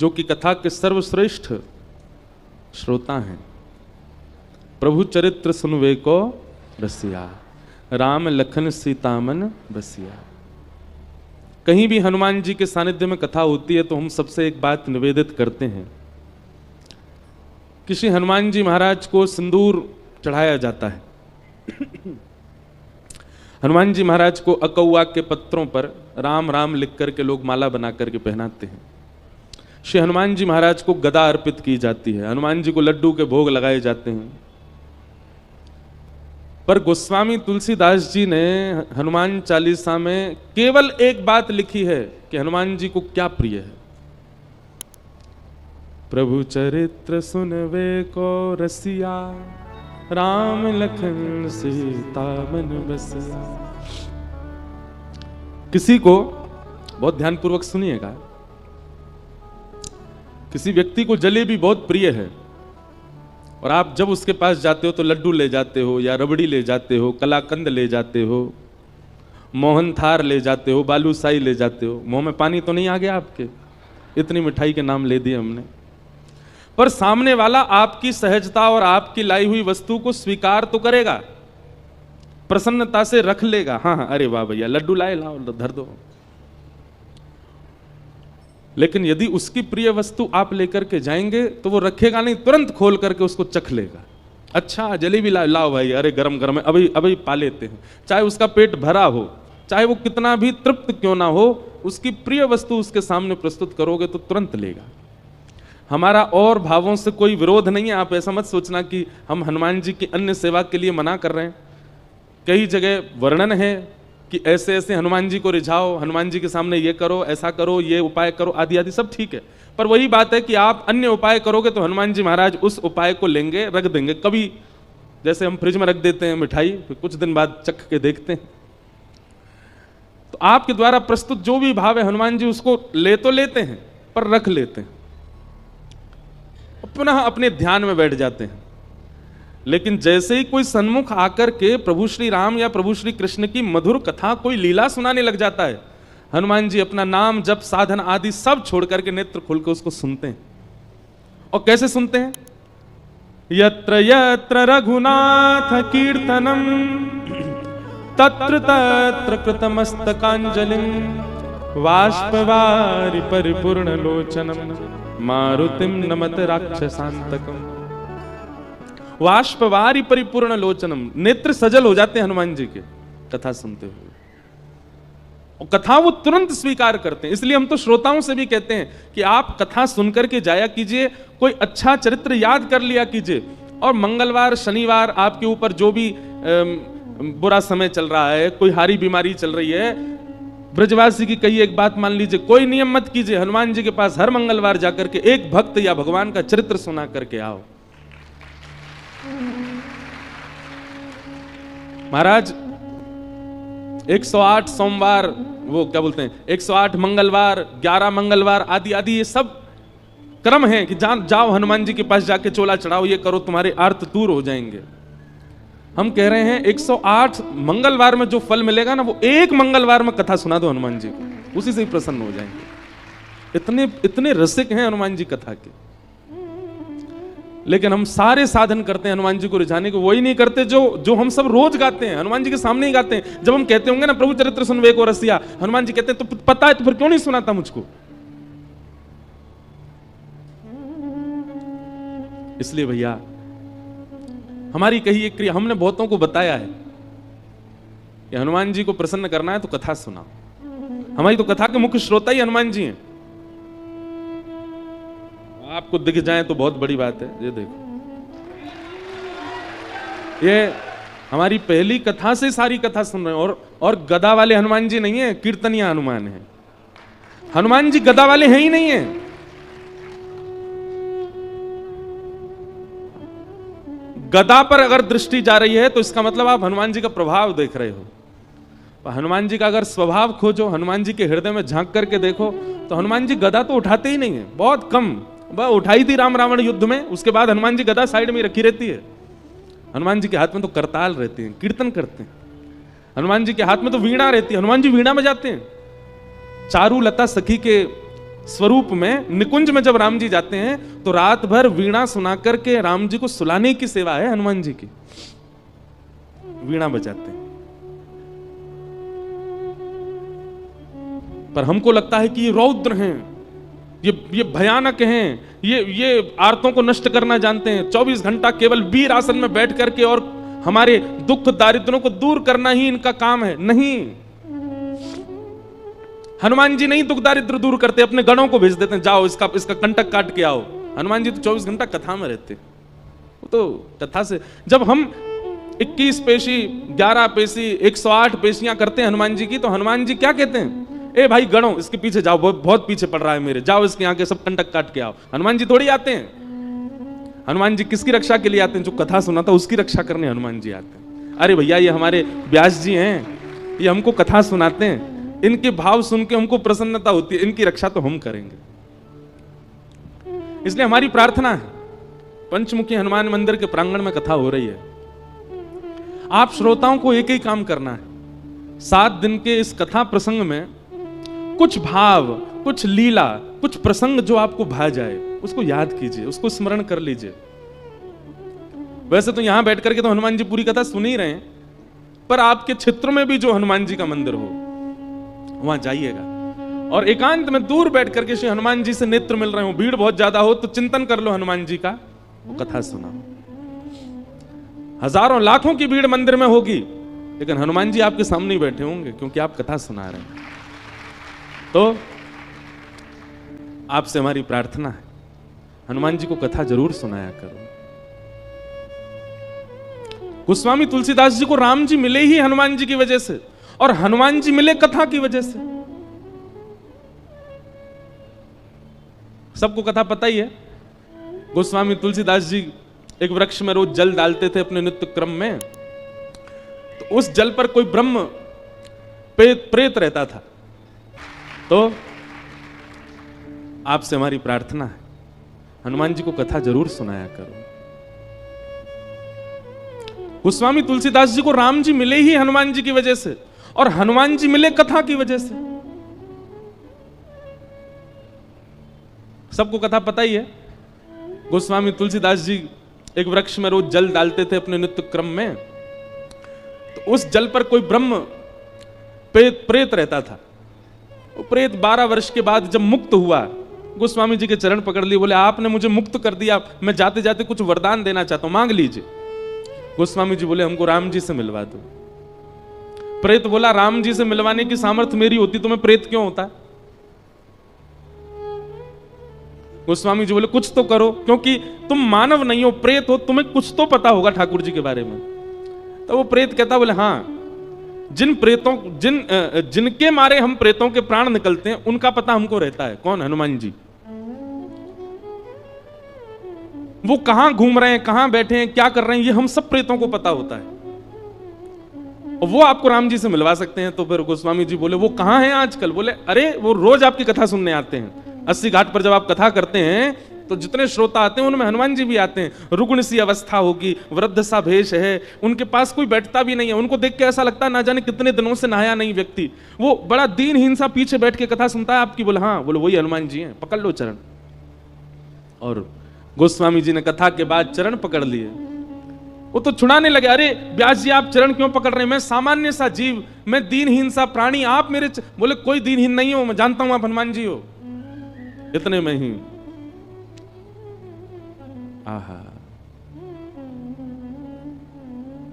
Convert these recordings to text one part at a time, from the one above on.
जो कि कथा के सर्वश्रेष्ठ श्रोता हैं। प्रभु चरित्र सुनवे को रसिया, राम लखन सीता मन बसिया। कहीं भी हनुमान जी के सानिध्य में कथा होती है तो हम सबसे एक बात निवेदित करते हैं कि श्री हनुमान जी महाराज को सिंदूर चढ़ाया जाता है। हनुमान जी महाराज को अकौआ के पत्रों पर राम राम लिख करके लोग माला बना करके पहनाते हैं। श्री हनुमान जी महाराज को गदा अर्पित की जाती है। हनुमान जी को लड्डू के भोग लगाए जाते हैं। पर गोस्वामी तुलसीदास जी ने हनुमान चालीसा में केवल एक बात लिखी है कि हनुमान जी को क्या प्रिय है। प्रभु चरित्र सुनवे को रसिया, राम लखन सीता मन बसिया। किसी को, बहुत ध्यानपूर्वक सुनिएगा, किसी व्यक्ति को जलेबी बहुत प्रिय है और आप जब उसके पास जाते हो तो लड्डू ले जाते हो या रबड़ी ले जाते हो, कलाकंद ले जाते हो, मोहन थार ले जाते हो, बालूशाही ले जाते हो। मुंह में पानी तो नहीं आ गया आपके? इतनी मिठाई के नाम ले दिए हमने। पर सामने वाला आपकी सहजता और आपकी लाई हुई वस्तु को स्वीकार तो करेगा, प्रसन्नता से रख लेगा। हाँ, अरे वाह भैया लड्डू लाए, लाओ धर दो। लेकिन यदि उसकी प्रिय वस्तु आप लेकर के जाएंगे तो वो रखेगा नहीं, तुरंत खोल करके उसको चख लेगा। अच्छा जलेबी लाओ भाई, अरे गरम गरम है, अभी अभी पा लेते हैं। चाहे उसका पेट भरा हो, चाहे वो कितना भी तृप्त क्यों ना हो, उसकी प्रिय वस्तु उसके सामने प्रस्तुत करोगे तो तुरंत लेगा। हमारा और भावों से कोई विरोध नहीं है। आप ऐसा मत सोचना कि हम हनुमान जी की अन्य सेवा के लिए मना कर रहे हैं। कई जगह वर्णन है कि ऐसे ऐसे हनुमान जी को रिझाओ, हनुमान जी के सामने ये करो, ऐसा करो, ये उपाय करो, आदि आदि सब ठीक है। पर वही बात है कि आप अन्य उपाय करोगे तो हनुमान जी महाराज उस उपाय को लेंगे, रख देंगे। कभी जैसे हम फ्रिज में रख देते हैं मिठाई, फिर कुछ दिन बाद चख के देखते हैं। तो आपके द्वारा प्रस्तुत जो भी भाव है हनुमान जी उसको ले तो लेते हैं पर रख लेते हैं, पुनः अपने ध्यान में बैठ जाते हैं। लेकिन जैसे ही कोई सन्मुख आकर के प्रभु श्री राम या प्रभु श्री कृष्ण की मधुर कथा, कोई लीला सुनाने लग जाता है, हनुमान जी अपना नाम जप साधन आदि सब छोड़ करके नेत्र खोल के उसको सुनते हैं। और कैसे सुनते हैं? यत्र यत्र रघुनाथ कीर्तनम तत्र तत्र कृतमस्तकांजलिं बाष्पवारि परिपूर्ण लोचनम मारुतिम नमत राक्षसांतकम। बाष्पवारि परिपूर्ण लोचनम, नेत्र सजल हो जाते हैं हनुमान जी के कथा सुनते हुए। और कथा वो तुरंत स्वीकार करते हैं। इसलिए हम तो श्रोताओं से भी कहते हैं कि आप कथा सुनकर के जाया कीजिए, कोई अच्छा चरित्र याद कर लिया कीजिए। और मंगलवार शनिवार आपके ऊपर जो भी बुरा समय चल रहा है, कोई हारी बीमारी चल रही है, ब्रजवासी की कही एक बात मान लीजिए, कोई नियम मत कीजिए, हनुमान जी के पास हर मंगलवार जाकर के एक भक्त या भगवान का चरित्र सुना करके आओ। महाराज 108 सोमवार, वो क्या बोलते हैं, 108 मंगलवार, 11 मंगलवार आदि आदि ये सब क्रम है कि जाओ हनुमान जी के पास जाके चोला चढ़ाओ, ये करो, तुम्हारे अर्थ दूर हो जाएंगे। हम कह रहे हैं 108 मंगलवार में जो फल मिलेगा ना, वो एक मंगलवार में कथा सुना दो हनुमान जी को, उसी से ही प्रसन्न हो जाएंगे। इतने रसिक हैं हनुमान जी कथा के। लेकिन हम सारे साधन करते हैं हनुमान जी को रिझाने को, वही नहीं करते जो हम सब रोज गाते हैं, हनुमान जी के सामने ही गाते हैं। जब हम कहते होंगे ना प्रभु चरित्र सुनवे को रसिया, हनुमान जी कहते हैं तो पता है तो फिर क्यों नहीं सुनाता मुझको? इसलिए भैया हमारी कही एक क्रिया, हमने बहुतों को बताया है कि हनुमान जी को प्रसन्न करना है तो कथा सुनाओ। हमारी तो कथा के मुख्य श्रोता ही हनुमान जी हैं। आपको दिख जाए तो बहुत बड़ी बात है। ये देखो, ये हमारी पहली कथा से सारी कथा सुन रहे हैं। और गदा वाले हनुमान जी नहीं है, कीर्तनिया हनुमान है। हनुमान जी गदा वाले हैं ही नहीं है। गदा पर अगर दृष्टि जा रही है तो इसका मतलब आप हनुमान जी का प्रभाव देख रहे हो। हनुमान जी का अगर स्वभाव खोजो, हनुमान जी के हृदय में झांक करके देखो, तो हनुमान जी गदा तो उठाते ही नहीं है, बहुत कम। वह उठाई थी राम रावण युद्ध में, उसके बाद हनुमान जी गदा साइड में रखी रहती है। हनुमान जी के हाथ में तो करताल रहती है, कीर्तन करते हैं। हनुमान जी के हाथ में तो वीणा रहती है, हनुमान जी वीणा बजाते हैं। चारू लता सखी के स्वरूप में निकुंज में जब राम जी जाते हैं तो रात भर वीणा सुना करके राम जी को सुलाने की सेवा है हनुमान जी की, वीणा बजाते हैं। पर हमको लगता है कि ये रौद्र हैं, ये भयानक हैं, ये आर्तों को नष्ट करना जानते हैं, 24 घंटा केवल वीर आसन में बैठ करके और हमारे दुख दारिद्र्यों को दूर करना ही इनका काम है। नहीं, हनुमान जी नहीं दुख दारिद्र दूर करते, अपने गणों को भेज देते हैं, जाओ इसका कंटक काट के आओ। हनुमान जी तो 24 घंटा कथा में रहते, वो तो कथा से। जब हम 21 पेशी 11 पेशी 108 पेशियां करते हैं हनुमान जी की, तो हनुमान जी क्या कहते हैं, ए भाई गणों इसके पीछे जाओ, बहुत पीछे पड़ रहा है मेरे, जाओ इसके यहाँ के सब कंटक काट के आओ। हनुमान जी थोड़ी आते हैं। हनुमान जी किसकी रक्षा के लिए आते हैं, जो कथा सुनाता उसकी रक्षा करने हनुमान जी आते हैं। अरे भैया ये हमारे व्यास जी हैं, ये हमको कथा सुनाते हैं, इनके भाव सुन के हमको प्रसन्नता होती है, इनकी रक्षा तो हम करेंगे। इसलिए हमारी प्रार्थना है, पंचमुखी हनुमान मंदिर के प्रांगण में कथा हो रही है, आप श्रोताओं को एक ही काम करना है, 7 दिन के इस कथा प्रसंग में कुछ भाव, कुछ लीला, कुछ प्रसंग जो आपको भा जाए उसको याद कीजिए, उसको स्मरण कर लीजिए। वैसे तो यहां बैठ करके तो हनुमान जी पूरी कथा सुन ही रहे हैं, पर आपके क्षेत्र में भी जो हनुमान जी का मंदिर हो वहां जाइएगा और एकांत में दूर बैठ करके श्री हनुमान जी से नेत्र मिल रहे हो, भीड़ बहुत ज्यादा हो तो चिंतन कर लो हनुमान जी का, वो कथा सुनाओ। हजारों लाखों की भीड़ मंदिर में होगी, लेकिन हनुमान जी आपके सामने ही बैठे होंगे क्योंकि आप कथा सुना रहे हैं। तो आपसे हमारी प्रार्थना है, हनुमान जी को कथा जरूर सुनाया करो। गोस्वामी तुलसीदास जी को राम जी मिले ही हनुमान जी की वजह से, और हनुमान जी मिले कथा की वजह से। सबको कथा पता ही है, गोस्वामी तुलसीदास जी एक वृक्ष में रोज जल डालते थे अपने नित्य क्रम में, तो उस जल पर कोई ब्रह्म प्रेत रहता था। तो आपसे हमारी प्रार्थना है, हनुमान जी को कथा जरूर सुनाया करो। गोस्वामी तुलसीदास जी को राम जी मिले ही हनुमान जी की वजह से, और हनुमान जी मिले कथा की वजह से। सबको कथा पता ही है, गोस्वामी तुलसीदास जी एक वृक्ष में रोज जल डालते थे अपने नित्य क्रम में, तो उस जल पर कोई ब्रह्म प्रेत रहता था। वो प्रेत 12 वर्ष के बाद जब मुक्त हुआ, गोस्वामी जी के चरण पकड़ लिए, बोले आपने मुझे मुक्त कर दिया, मैं जाते जाते कुछ वरदान देना चाहता हूं, मांग लीजिए। गोस्वामी जी बोले हमको राम जी से मिलवा दो। प्रेत बोला राम जी से मिलवाने की सामर्थ्य मेरी होती तो मैं प्रेत क्यों होता। गोस्वामी जी बोले कुछ तो करो, क्योंकि तुम मानव नहीं हो, प्रेत हो, तुम्हें कुछ तो पता होगा ठाकुर जी के बारे में। तो वो प्रेत कहता, बोले हाँ, जिनके मारे हम प्रेतों के प्राण निकलते हैं उनका पता हमको रहता है। कौन? हनुमान जी। वो कहां घूम रहे हैं, कहां बैठे हैं, क्या कर रहे हैं, ये हम सब प्रेतों को पता होता है, और वो आपको राम जी से मिलवा सकते हैं। तो फिर गोस्वामी जी बोले वो कहां हैं आजकल? बोले अरे वो रोज आपकी कथा सुनने आते हैं, 80 घाट पर जब आप कथा करते हैं तो जितने श्रोता आते हैं उनमें हनुमान जी भी आते हैं। रुग्ण सी अवस्था होगी, वृद्ध सा भेष है, उनके पास कोई बैठता भी नहीं है, उनको देख के ऐसा लगता है ना जाने कितने दिनों से नहाया नहीं व्यक्ति, वो बड़ा दीनहीन सा पीछे बैठ के कथा सुनता है आपकी। बोले हाँ, बोले वही हनुमान जी हैं, पकड़ लो चरण। और गोस्वामी जी ने कथा के बाद चरण पकड़ लिए। वो तो छुड़ाने लगे, अरे व्यास जी आप चरण क्यों पकड़ रहे हैं, मैं सामान्य सा जीव, मैं दीनहीन सा प्राणी, आप मेरे बोले कोई दीनहीन नहीं हो, मैं जानता हूं आप हनुमान जी हो। इतने में ही आहा,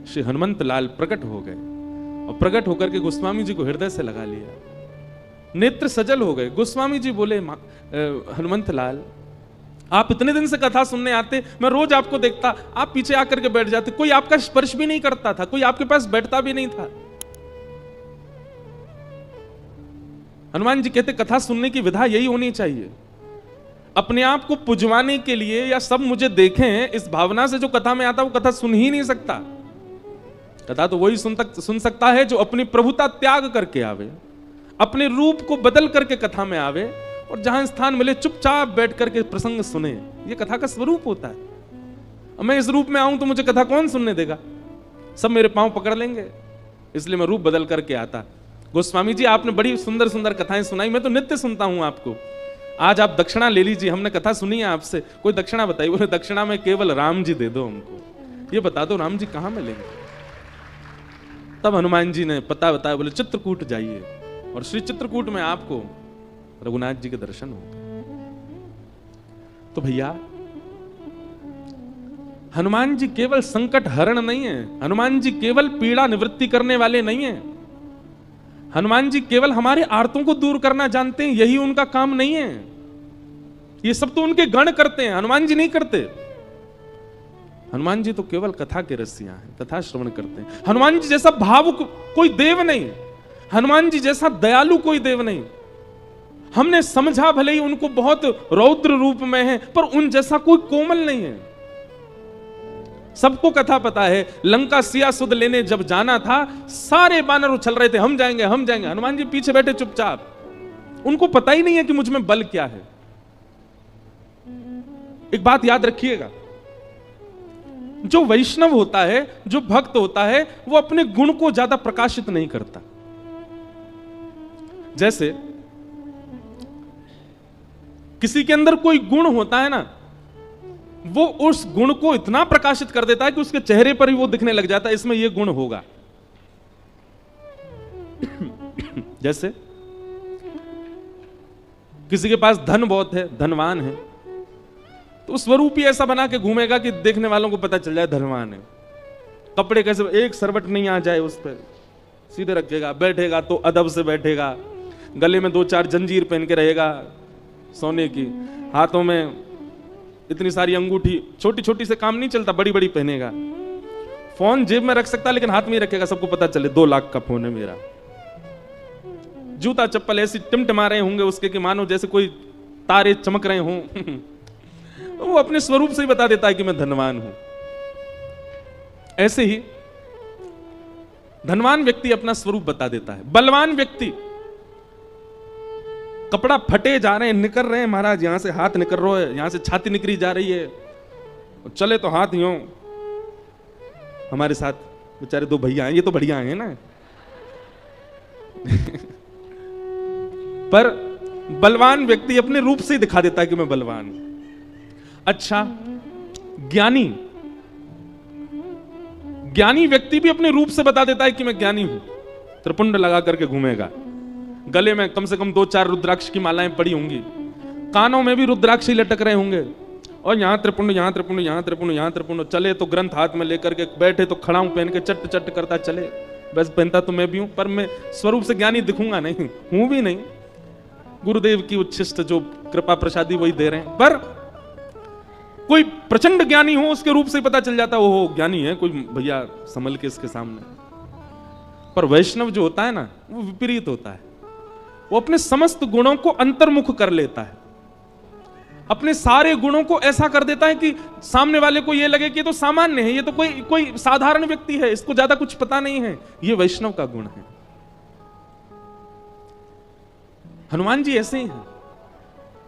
श्री हनुमंत लाल प्रकट हो गए, और प्रकट होकर के गोस्वामी जी को हृदय से लगा लिया, नेत्र सजल हो गए। गोस्वामी जी बोले हनुमंत लाल आप इतने दिन से कथा सुनने आते, मैं रोज आपको देखता, आप पीछे आकर के बैठ जाते, कोई आपका स्पर्श भी नहीं करता था, कोई आपके पास बैठता भी नहीं था। हनुमान जी कहते कथा सुनने की विधा यही होनी चाहिए। अपने आप को पुजवाने के लिए या सब मुझे देखें इस भावना से जो कथा में आता वो कथा सुन ही नहीं सकता। कथा तो वही सुन सकता है जो अपनी प्रभुता त्याग करके आवे, अपने रूप को बदल करके कथा में आवे, और जहां स्थान मिले चुपचाप बैठ करके प्रसंग सुने। ये कथा का स्वरूप होता है। अब मैं इस रूप में आऊं तो मुझे कथा कौन सुनने देगा, सब मेरे पांव पकड़ लेंगे, इसलिए मैं रूप बदल करके आता। गोस्वामी जी आपने बड़ी सुंदर सुंदर कथाएं सुनाई, मैं तो नित्य सुनता हूं आपको, आज आप दक्षिणा ले लीजिए, हमने कथा सुनी है आपसे, कोई दक्षिणा बताइए, बोले दक्षिणा में केवल राम जी दे दो हमको, ये बता दो राम जी कहां मिलेंगे। तब हनुमान जी ने पता बताया, बोले चित्रकूट जाइए, और श्री चित्रकूट में आपको रघुनाथ जी के दर्शन होंगे। तो भैया हनुमान जी केवल संकट हरण नहीं है, हनुमान जी केवल पीड़ा निवृत्ति करने वाले नहीं है, हनुमान जी केवल हमारे आर्तों को दूर करना जानते हैं, यही उनका काम नहीं है। ये सब तो उनके गण करते हैं, हनुमान जी नहीं करते। हनुमान जी तो केवल कथा के रसिया हैं, कथा श्रवण करते हैं। हनुमान जी जैसा भावुक कोई देव नहीं, हनुमान जी जैसा दयालु कोई देव नहीं। हमने समझा भले ही उनको बहुत रौद्र रूप में है, पर उन जैसा कोई कोमल नहीं है। सबको कथा पता है, लंका सिया सुध लेने जब जाना था, सारे बानर उछल रहे थे, हम जाएंगे हम जाएंगे, हनुमान जी पीछे बैठे चुपचाप, उनको पता ही नहीं है कि मुझ में बल क्या है। एक बात याद रखिएगा, जो वैष्णव होता है, जो भक्त होता है, वो अपने गुण को ज्यादा प्रकाशित नहीं करता। जैसे किसी के अंदर कोई गुण होता है ना, वो उस गुण को इतना प्रकाशित कर देता है कि उसके चेहरे पर ही वो दिखने लग जाता है, इसमें ये गुण होगा। जैसे किसी के पास धन बहुत है, धनवान है, तो स्वरूप ही ऐसा बना के घूमेगा कि देखने वालों को पता चल जाए धनवान है। कपड़े कैसे, एक सरवट नहीं आ जाए उस पर, सीधे रखेगा, बैठेगा तो अदब से बैठेगा, गले में 2-4 जंजीर पहन के रहेगा सोने की, हाथों में इतनी सारी अंगूठी, छोटी छोटी से काम नहीं चलता, बड़ी बड़ी पहनेगा। फोन जेब में रख सकता लेकिन हाथ में ही रखेगा, सबको पता चले 2 लाख का फोन है मेरा। जूता चप्पल ऐसी टिमटिमा रहे होंगे उसके कि मानो जैसे कोई तारे चमक रहे हों। वो अपने स्वरूप से ही बता देता है कि मैं धनवान हूं। ऐसे ही धनवान व्यक्ति अपना स्वरूप बता देता है। बलवान व्यक्ति, कपड़ा फटे जा रहे हैं, निकल रहे हैं महाराज, यहां से हाथ निकल रहा है, यहां से छाती निकली जा रही है, चले तो हाथ यूं। हमारे साथ बेचारे 2 भैया हैं, ये तो बढ़िया हैं ना। पर बलवान व्यक्ति अपने रूप से ही दिखा देता है कि मैं बलवान हूं। अच्छा, ज्ञानी व्यक्ति भी अपने रूप से बता देता है कि मैं ज्ञानी हूं। त्रिपुंड लगा करके घूमेगा, गले में कम से कम 2-4 रुद्राक्ष की मालाएं पड़ी होंगी, कानों में भी रुद्राक्ष ही लटक रहे होंगे, और यहां त्रिपुंड, यहां त्रिपुंड, यहां त्रिपुंड, यहां त्रिपुंड। चले तो ग्रंथ हाथ में लेकर के, बैठे तो खड़ाऊं पहन के चट चट करता चले। बस पहनता तो मैं भी हूं, पर मैं स्वरूप से ज्ञानी दिखूंगा नहीं, हूं भी नहीं। गुरुदेव की उच्छिष्ट जो कृपा प्रसादी वही दे रहे हैं। पर कोई प्रचंड ज्ञानी हो, उसके रूप से पता चल जाता है वो ज्ञानी है, कोई भैया संभल के इसके सामने। पर वैष्णव जो होता है ना, वो विपरीत होता है। वो अपने समस्त गुणों को अंतर्मुख कर लेता है, अपने सारे गुणों को ऐसा कर देता है कि सामने वाले को ये लगे कि ये तो सामान्य है, ये तो कोई साधारण व्यक्ति है, इसको ज्यादा कुछ पता नहीं है। ये वैष्णव का गुण है। हनुमान जी ऐसे ही हैं।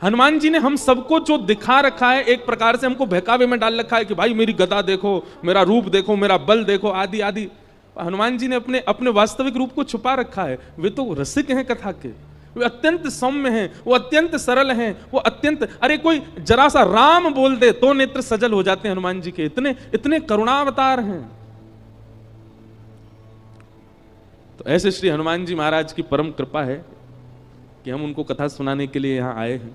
हनुमान जी ने हम सबको जो दिखा रखा है, एक प्रकार से हमको बहकावे में डाल रखा है कि भाई मेरी गदा देखो, मेरा रूप देखो, मेरा बल देखो, आदि आदि। हनुमान जी ने अपने वास्तविक रूप को छुपा रखा है। वे तो रसिक हैं कथा के, वे अत्यंत सौम्य हैं, वो अत्यंत सरल हैं, वो अत्यंत, अरे कोई जरा सा राम बोल दे तो नेत्र सजल हो जाते हैं हनुमान जी के, इतने इतने करुणावतार हैं। तो ऐसे श्री हनुमान जी महाराज की परम कृपा है कि हम उनको कथा सुनाने के लिए यहां आए हैं।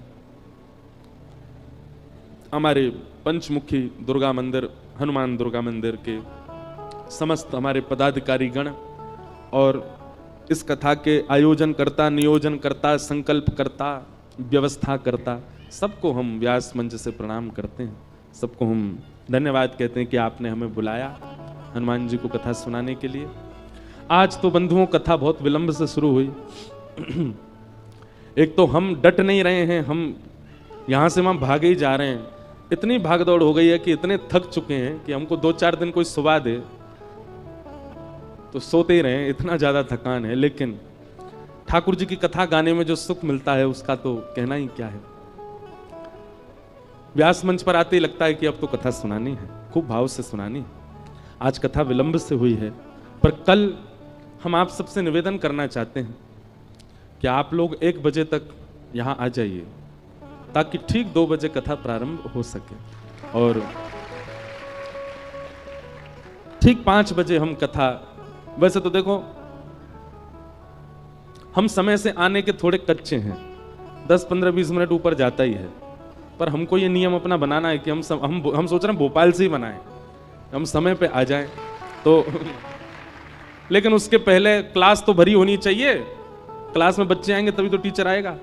हमारे पंचमुखी दुर्गा मंदिर, हनुमान दुर्गा मंदिर के समस्त हमारे पदाधिकारी गण और इस कथा के आयोजन करता, नियोजन करता, संकल्प करता, व्यवस्था करता, सबको हम व्यास मंच से प्रणाम करते हैं। सबको हम धन्यवाद कहते हैं कि आपने हमें बुलाया हनुमान जी को कथा सुनाने के लिए। आज तो बंधुओं कथा बहुत विलंब से शुरू हुई। एक तो हम डट नहीं रहे हैं, हम यहां से वहां भागे ही जा रहे हैं। इतनी भागदौड़ हो गई है कि इतने थक चुके हैं कि हमको 2-4 दिन कोई सुबह दे तो सोते ही रहे, इतना ज्यादा थकान है। लेकिन ठाकुर जी की कथा गाने में जो सुख मिलता है उसका तो कहना ही क्या है। व्यास मंच पर आते ही लगता है कि अब तो कथा सुनानी है, खूब भाव से सुनानी है। आज कथा विलंब से हुई है, पर कल हम आप सबसे निवेदन करना चाहते हैं कि आप लोग 1 बजे तक यहाँ आ जाइए। ताकि ठीक 2 बजे कथा प्रारंभ हो सके। और ठीक 5 बजे हम कथा, वैसे तो देखो हम समय से आने के थोड़े कच्चे हैं, 10, 15, 20 मिनट ऊपर जाता ही है, पर हमको ये नियम अपना बनाना है कि हम सोच रहे हैं भोपाल से ही बनाएं, हम समय पे आ जाएं। तो लेकिन उसके पहले क्लास तो भरी होनी चाहिए, क्लास में बच्चे आएंगे तभी तो टीचर आएगा।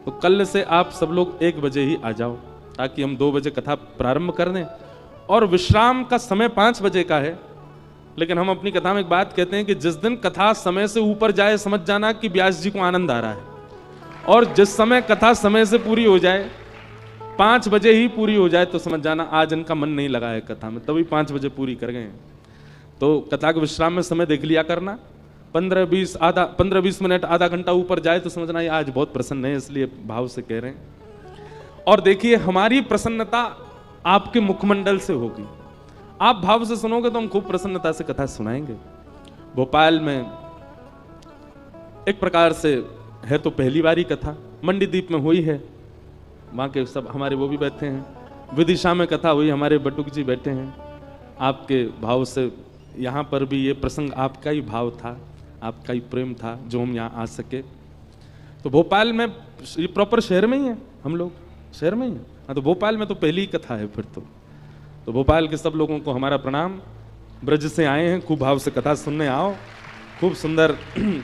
तो कल से आप सब लोग 1 बजे ही आ जाओ, ताकि हम 2 बजे कथा प्रारंभ कर दें। और विश्राम का समय 5 बजे का है, लेकिन हम अपनी कथा में एक बात कहते हैं कि जिस दिन कथा समय से ऊपर जाए, समझ जाना कि व्यास जी को आनंद आ रहा है, और जिस समय कथा समय से पूरी हो जाए, 5 बजे ही पूरी हो जाए, तो समझ जाना आज इनका मन नहीं लगा है कथा में, तभी 5 बजे पूरी कर गए। तो कथा के विश्राम में समय देख लिया करना, 15-20 मिनट, आधा घंटा ऊपर जाए तो समझना ये आज बहुत प्रसन्न है, इसलिए भाव से कह रहे हैं। और देखिए हमारी प्रसन्नता आपके मुखमंडल से होगी, आप भाव से सुनोगे तो हम खूब प्रसन्नता से कथा सुनाएंगे। भोपाल में एक प्रकार से है तो पहली बारी कथा, मंडीदीप में हुई है, वहाँ के सब हमारे वो भी बैठे हैं, विदिशा में कथा हुई, हमारे बटुक जी बैठे हैं। आपके भाव से यहाँ पर भी ये प्रसंग आपका ही भाव था, आपका ही प्रेम था जो हम यहाँ आ सके। तो भोपाल में ये प्रॉपर शहर में ही है, हम लोग शहर में ही हैं। हाँ, तो भोपाल में तो पहली ही कथा है फिर तो भोपाल के सब लोगों को हमारा प्रणाम। ब्रज से आए हैं, खूब भाव से कथा सुनने आओ, खूब सुंदर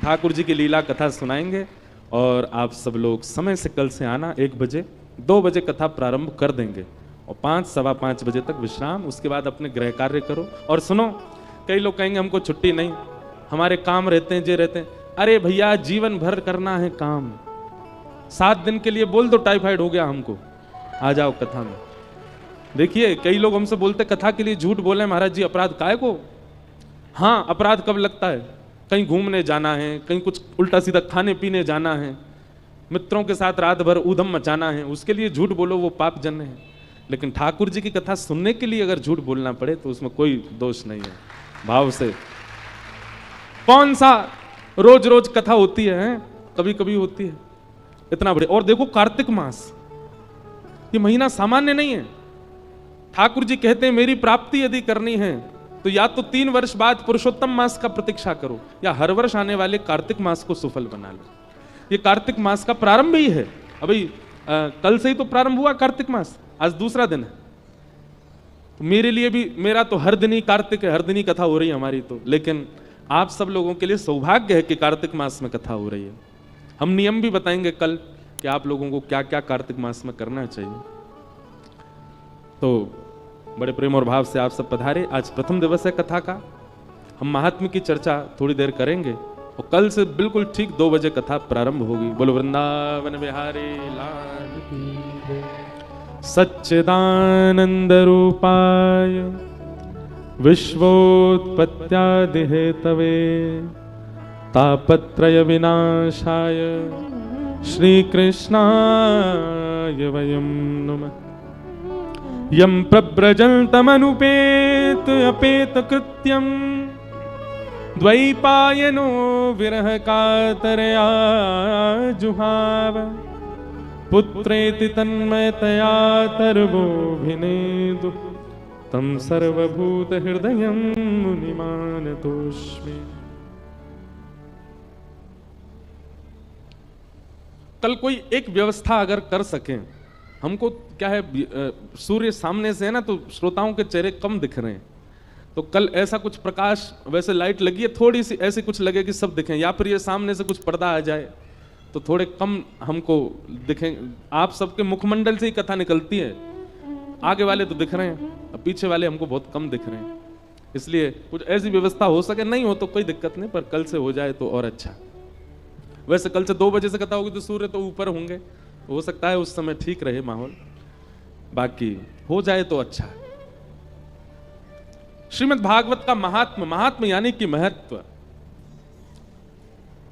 ठाकुर जी की लीला कथा सुनाएंगे। और आप सब लोग समय से कल से आना 1 बजे, 2 बजे कथा प्रारंभ कर देंगे और 5, सवा 5 बजे तक विश्राम, उसके बाद अपने गृह कार्य करो। और सुनो, कई लोग कहेंगे हमको छुट्टी नहीं, हमारे काम रहते हैं, जे रहते हैं। अरे भैया जीवन भर करना है काम, 7 दिन के लिए बोल दो टाइफाइड हो गया हमको, आ जाओ कथा में। देखिए कई लोग हमसे बोलते कथा के लिए झूठ बोले महाराज जी, अपराध काहे को? हाँ, अपराध कब लगता है? कहीं घूमने जाना है, कहीं कुछ उल्टा सीधा खाने पीने जाना है, मित्रों के साथ रात भर ऊधम मचाना है, उसके लिए झूठ बोलो, वो पाप जन्य है। लेकिन ठाकुर जी की कथा सुनने के लिए अगर झूठ बोलना पड़े तो उसमें कोई दोष नहीं है, भाव से। कौन सा रोज रोज कथा होती है, कभी कभी होती है, इतना बड़े। और देखो कार्तिक मास, ये महीना सामान्य नहीं है। ठाकुर जी कहते हैं मेरी प्राप्ति यदि करनी है तो या तो 3 वर्ष बाद पुरुषोत्तम मास का प्रतीक्षा करो, या हर वर्ष आने वाले कार्तिक मास को सफल बना लो। ये कार्तिक मास का प्रारंभ ही है, अभी कल से ही तो प्रारंभ हुआ कार्तिक मास, आज दूसरा दिन है। तो मेरे लिए भी, मेरा तो हर दिन ही कार्तिक है, हर दिन ही कथा हो रही है हमारी तो, लेकिन आप सब लोगों के लिए सौभाग्य है कि कार्तिक मास में कथा हो रही है। हम नियम भी बताएंगे कल कि आप लोगों को क्या क्या कार्तिक मास में करना चाहिए। तो बड़े प्रेम और भाव से आप सब पधारे। आज प्रथम दिवस है कथा का, हम महात्म्य की चर्चा थोड़ी देर करेंगे और कल से बिल्कुल ठीक 2 बजे कथा प्रारंभ होगी। बोलो वृंदावन बिहारी लाल की। सच्चिदानंद रूपाय विश्वोत्पत्त्यादि हेतवे तापत्रय विनाशाय श्री कृष्णाय वयं नमः। यं प्रव्रजन्तमनुपेत अपेत कृत्यं द्वैपायनो विरह कातरया जुहाव पुत्रेति तन्मयतया तर्वोऽभिनेदुः तं सर्वभूत हृदयं मुनिमानतोऽस्मि। कल कोई एक व्यवस्था अगर कर सकें, हमको क्या है, सूर्य सामने से है ना, तो श्रोताओं के चेहरे कम दिख रहे हैं, तो कल ऐसा कुछ प्रकाश, वैसे लाइट लगी है थोड़ी सी, ऐसी कुछ लगे कि सब दिखें, या फिर ये सामने से कुछ पर्दा आ जाए तो थोड़े कम हमको दिखें। आप सबके मुखमंडल से ही कथा निकलती है, आगे वाले तो दिख रहे हैं, अब पीछे वाले हमको बहुत कम दिख रहे हैं, इसलिए कुछ ऐसी व्यवस्था हो सके। नहीं हो तो कोई दिक्कत नहीं, पर कल से हो जाए तो और अच्छा। वैसे कल से 2 बजे से कथा होगी तो सूर्य तो ऊपर होंगे, हो सकता है उस समय ठीक रहे माहौल, बाकी हो जाए तो अच्छा। श्रीमद् भागवत का महात्म, महात्म यानी कि महत्व।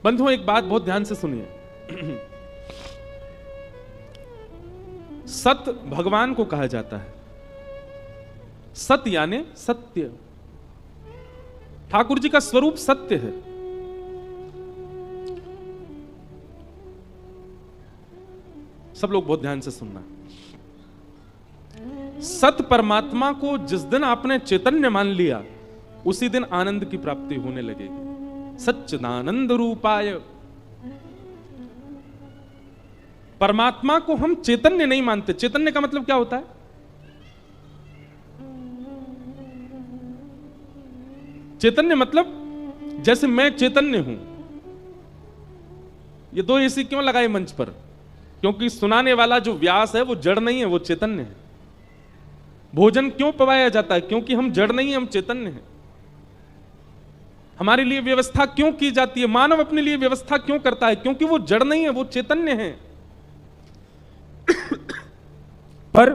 बंधुओं एक बात बहुत ध्यान से सुनिए, सत भगवान को कहा जाता है, सत यानी सत्य। ठाकुर जी का स्वरूप सत्य है। सब लोग बहुत ध्यान से सुनना। सत परमात्मा को जिस दिन आपने चैतन्य मान लिया, उसी दिन आनंद की प्राप्ति होने लगेगी। सच्चिदानंद रूपाय। परमात्मा को हम चैतन्य नहीं मानते। चैतन्य का मतलब क्या होता है? चैतन्य मतलब जैसे मैं चैतन्य हूं। ये दो एसी क्यों लगाए मंच पर? क्योंकि सुनाने वाला जो व्यास है वो जड़ नहीं है, वो चैतन्य है। भोजन क्यों पवाया जाता है? क्योंकि हम जड़ नहीं है, हम चैतन्य हैं। हमारे लिए व्यवस्था क्यों की जाती है? मानव अपने लिए व्यवस्था क्यों करता है? क्योंकि वो जड़ नहीं है, वो चैतन्य है। पर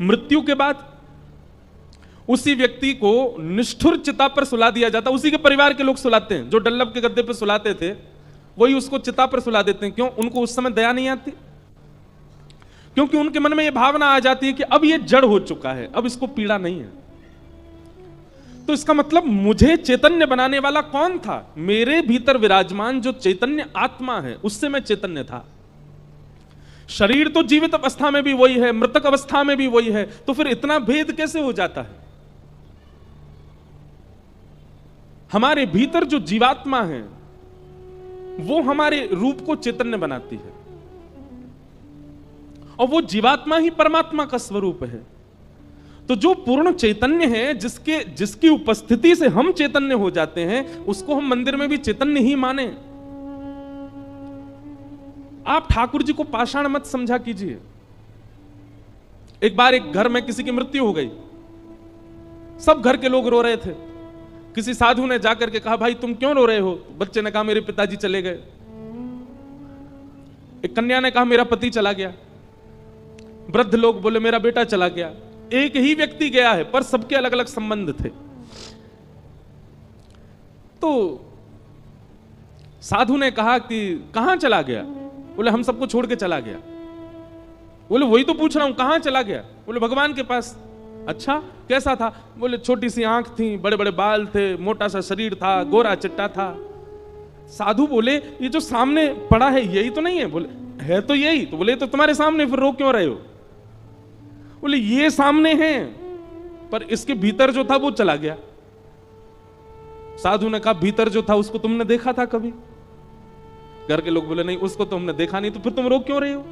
मृत्यु के बाद उसी व्यक्ति को निष्ठुर चिता पर सुला दिया जाता। उसी के परिवार के लोग सुलाते हैं। जो डल्लब के गद्दे पर सुलाते थे वही उसको चिता पर सुला देते हैं। क्यों? उनको उस समय दया नहीं आती। क्योंकि उनके मन में यह भावना आ जाती है कि अब यह जड़ हो चुका है, अब इसको पीड़ा नहीं है। तो इसका मतलब मुझे चैतन्य बनाने वाला कौन था? मेरे भीतर विराजमान जो चैतन्य आत्मा है, उससे मैं चैतन्य था। शरीर तो जीवित अवस्था में भी वही है, मृतक अवस्था में भी वही है। तो फिर इतना भेद कैसे हो जाता है? हमारे भीतर जो जीवात्मा है वो हमारे रूप को चैतन्य बनाती है, और वो जीवात्मा ही परमात्मा का स्वरूप है। तो जो पूर्ण चैतन्य है, जिसकी उपस्थिति से हम चैतन्य हो जाते हैं, उसको हम मंदिर में भी चैतन्य ही माने। आप ठाकुर जी को पाषाण मत समझा कीजिए। एक बार एक घर में किसी की मृत्यु हो गई। सब घर के लोग रो रहे थे। किसी साधु ने जाकर के कहा, भाई तुम क्यों रो रहे हो? बच्चे ने कहा, मेरे पिताजी चले गए। एक कन्या ने कहा, मेरा पति चला गया। वृद्ध लोग बोले, मेरा बेटा चला गया। एक ही व्यक्ति गया है, पर सबके अलग अलग संबंध थे। तो साधु ने कहा कि कहां चला गया? बोले, हम सबको छोड़ के चला गया। बोले, वही तो पूछ रहा हूं, कहां चला गया? बोले, भगवान के पास। अच्छा, कैसा था? बोले, छोटी सी आंख थी, बड़े बड़े बाल थे, मोटा सा शरीर था, गोरा चिट्टा था। साधु बोले, ये जो सामने पड़ा है यही तो नहीं है? बोले, है तो यही। तो बोले, तो तुम्हारे सामने, फिर रो क्यों रहे हो? बोले, ये सामने है, पर इसके भीतर जो था वो चला गया। साधु ने कहा, भीतर जो था उसको तुमने देखा था कभी? घर के लोग बोले, नहीं, उसको तो हमने देखा नहीं। तो फिर तुम रो क्यों रहे हो?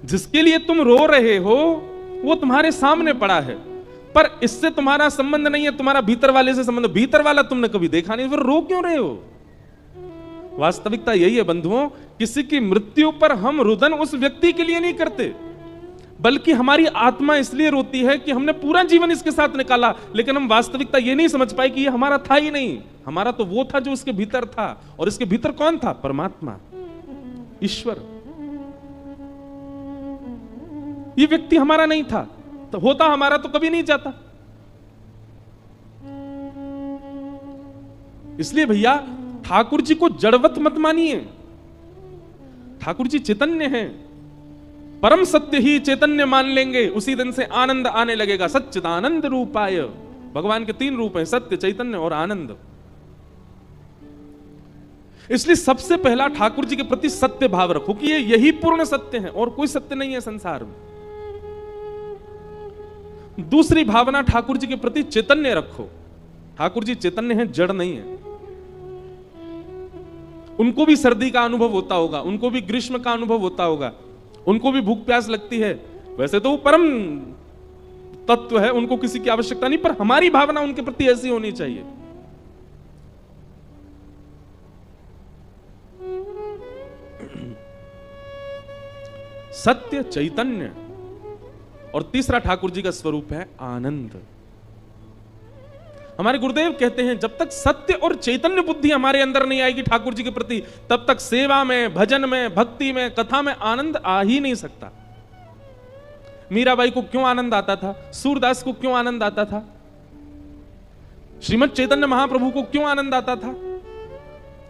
जिसके लिए तुम रो रहे हो वो तुम्हारे सामने पड़ा है, पर इससे तुम्हारा संबंध नहीं है, तुम्हारा भीतर वाले से संबंध। भीतर वाला तुमने कभी देखा नहीं, फिर रो क्यों रहे हो? वास्तविकता यही है बंधुओं, किसी की मृत्यु पर हम रुदन उस व्यक्ति के लिए नहीं करते, बल्कि हमारी आत्मा इसलिए रोती है कि हमने पूरा जीवन इसके साथ निकाला, लेकिन हम वास्तविकता ये नहीं समझ पाए कि ये हमारा था ही नहीं। हमारा तो वो था जो उसके भीतर था, और इसके भीतर कौन था? परमात्मा, ईश्वर। ये व्यक्ति हमारा नहीं था, तो होता हमारा तो कभी नहीं जाता। इसलिए भैया, ठाकुर जी को जड़वत मत मानिए। ठाकुर जी चैतन्य हैं। परम सत्य ही चैतन्य मान लेंगे, उसी दिन से आनंद आने लगेगा। सच्चिदानंद रूपाय। भगवान के 3 रूप हैं, सत्य, चैतन्य और आनंद। इसलिए सबसे पहला ठाकुर जी के प्रति सत्य भाव रखो कि यही पूर्ण सत्य है और कोई सत्य नहीं है संसार में। दूसरी भावना, ठाकुर जी के प्रति चैतन्य रखो। ठाकुर जी चैतन्य हैं, जड़ नहीं है। उनको भी सर्दी का अनुभव होता होगा, उनको भी ग्रीष्म का अनुभव होता होगा, उनको भी भूख प्यास लगती है। वैसे तो वो परम तत्व है, उनको किसी की आवश्यकता नहीं, पर हमारी भावना उनके प्रति ऐसी होनी चाहिए। सत्य, चैतन्य, और तीसरा ठाकुर जी का स्वरूप है आनंद। हमारे गुरुदेव कहते हैं, जब तक सत्य और चैतन्य बुद्धि हमारे अंदर नहीं आएगी ठाकुर जी के प्रति, तब तक सेवा में, भजन में, भक्ति में, कथा में आनंद आ ही नहीं सकता। मीराबाई को क्यों आनंद आता था? सूरदास को क्यों आनंद आता था? श्रीमद चैतन्य महाप्रभु को क्यों आनंद आता था?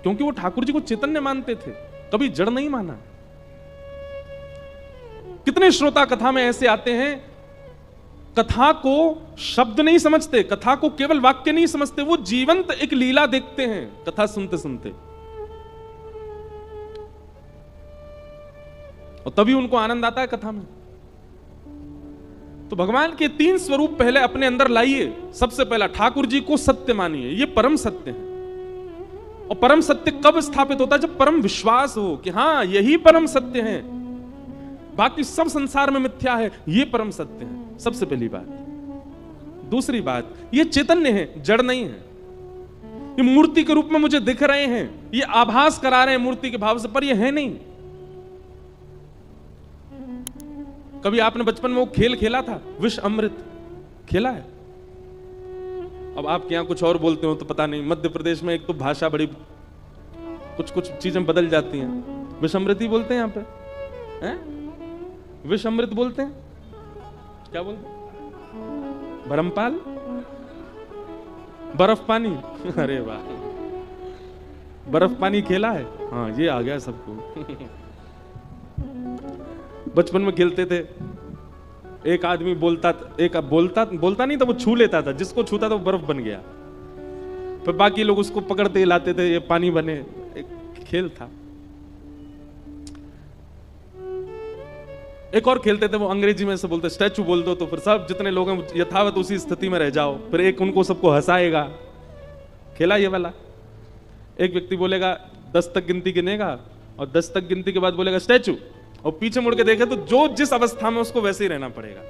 क्योंकि वो ठाकुर जी को चैतन्य मानते थे, कभी जड़ नहीं माना। कितने श्रोता कथा में ऐसे आते हैं, कथा को शब्द नहीं समझते, कथा को केवल वाक्य नहीं समझते, वो जीवंत एक लीला देखते हैं कथा सुनते सुनते। और तभी उनको आनंद आता है कथा में। तो भगवान के 3 स्वरूप पहले अपने अंदर लाइए। सबसे पहला ठाकुर जी को सत्य मानिए, ये परम सत्य है। और परम सत्य कब स्थापित होता है? जब परम विश्वास हो कि हां यही परम सत्य है, बाकी सब संसार में मिथ्या है, ये परम सत्य है। सबसे पहली बात। दूसरी बात, ये चैतन्य है, जड़ नहीं है। ये मूर्ति के रूप में मुझे दिख रहे हैं, ये आभास करा रहे हैं मूर्ति के भाव से, पर ये है नहीं। कभी आपने बचपन में वो खेल खेला था, विष अमृत खेला है? अब आपके यहां कुछ और बोलते हो तो पता नहीं। मध्य प्रदेश में एक तो भाषा बड़ी, कुछ चीजें बदल जाती हैं। विष अमृत ही बोलते हैं यहां पे, हैं? विष अमृत बोलते हैं, क्या बोलते हैं? भरमपाल, बर्फ पानी। अरे वाह, बर्फ पानी खेला है? हाँ, ये आ गया सबको। बचपन में खेलते थे, एक आदमी बोलता नहीं था, वो छू लेता था, जिसको छूता था वो बर्फ बन गया। फिर बाकी लोग उसको पकड़ते लाते थे, ये पानी बने। एक खेल था। एक और खेलते थे, वो अंग्रेजी में से बोलते स्टैचू बोल दो, तो फिर सब जितने लोग हैं यथावत उसी स्थिति में रह जाओ, फिर एक उनको सबको हंसाएगा। खेला ये वाला? एक व्यक्ति बोलेगा 10 तक गिनती गिनेगा, और 10 तक गिनती के बाद बोलेगा स्टैचू, और पीछे मुड़ के देखे तो जो जिस अवस्था में उसको वैसे ही रहना पड़ेगा।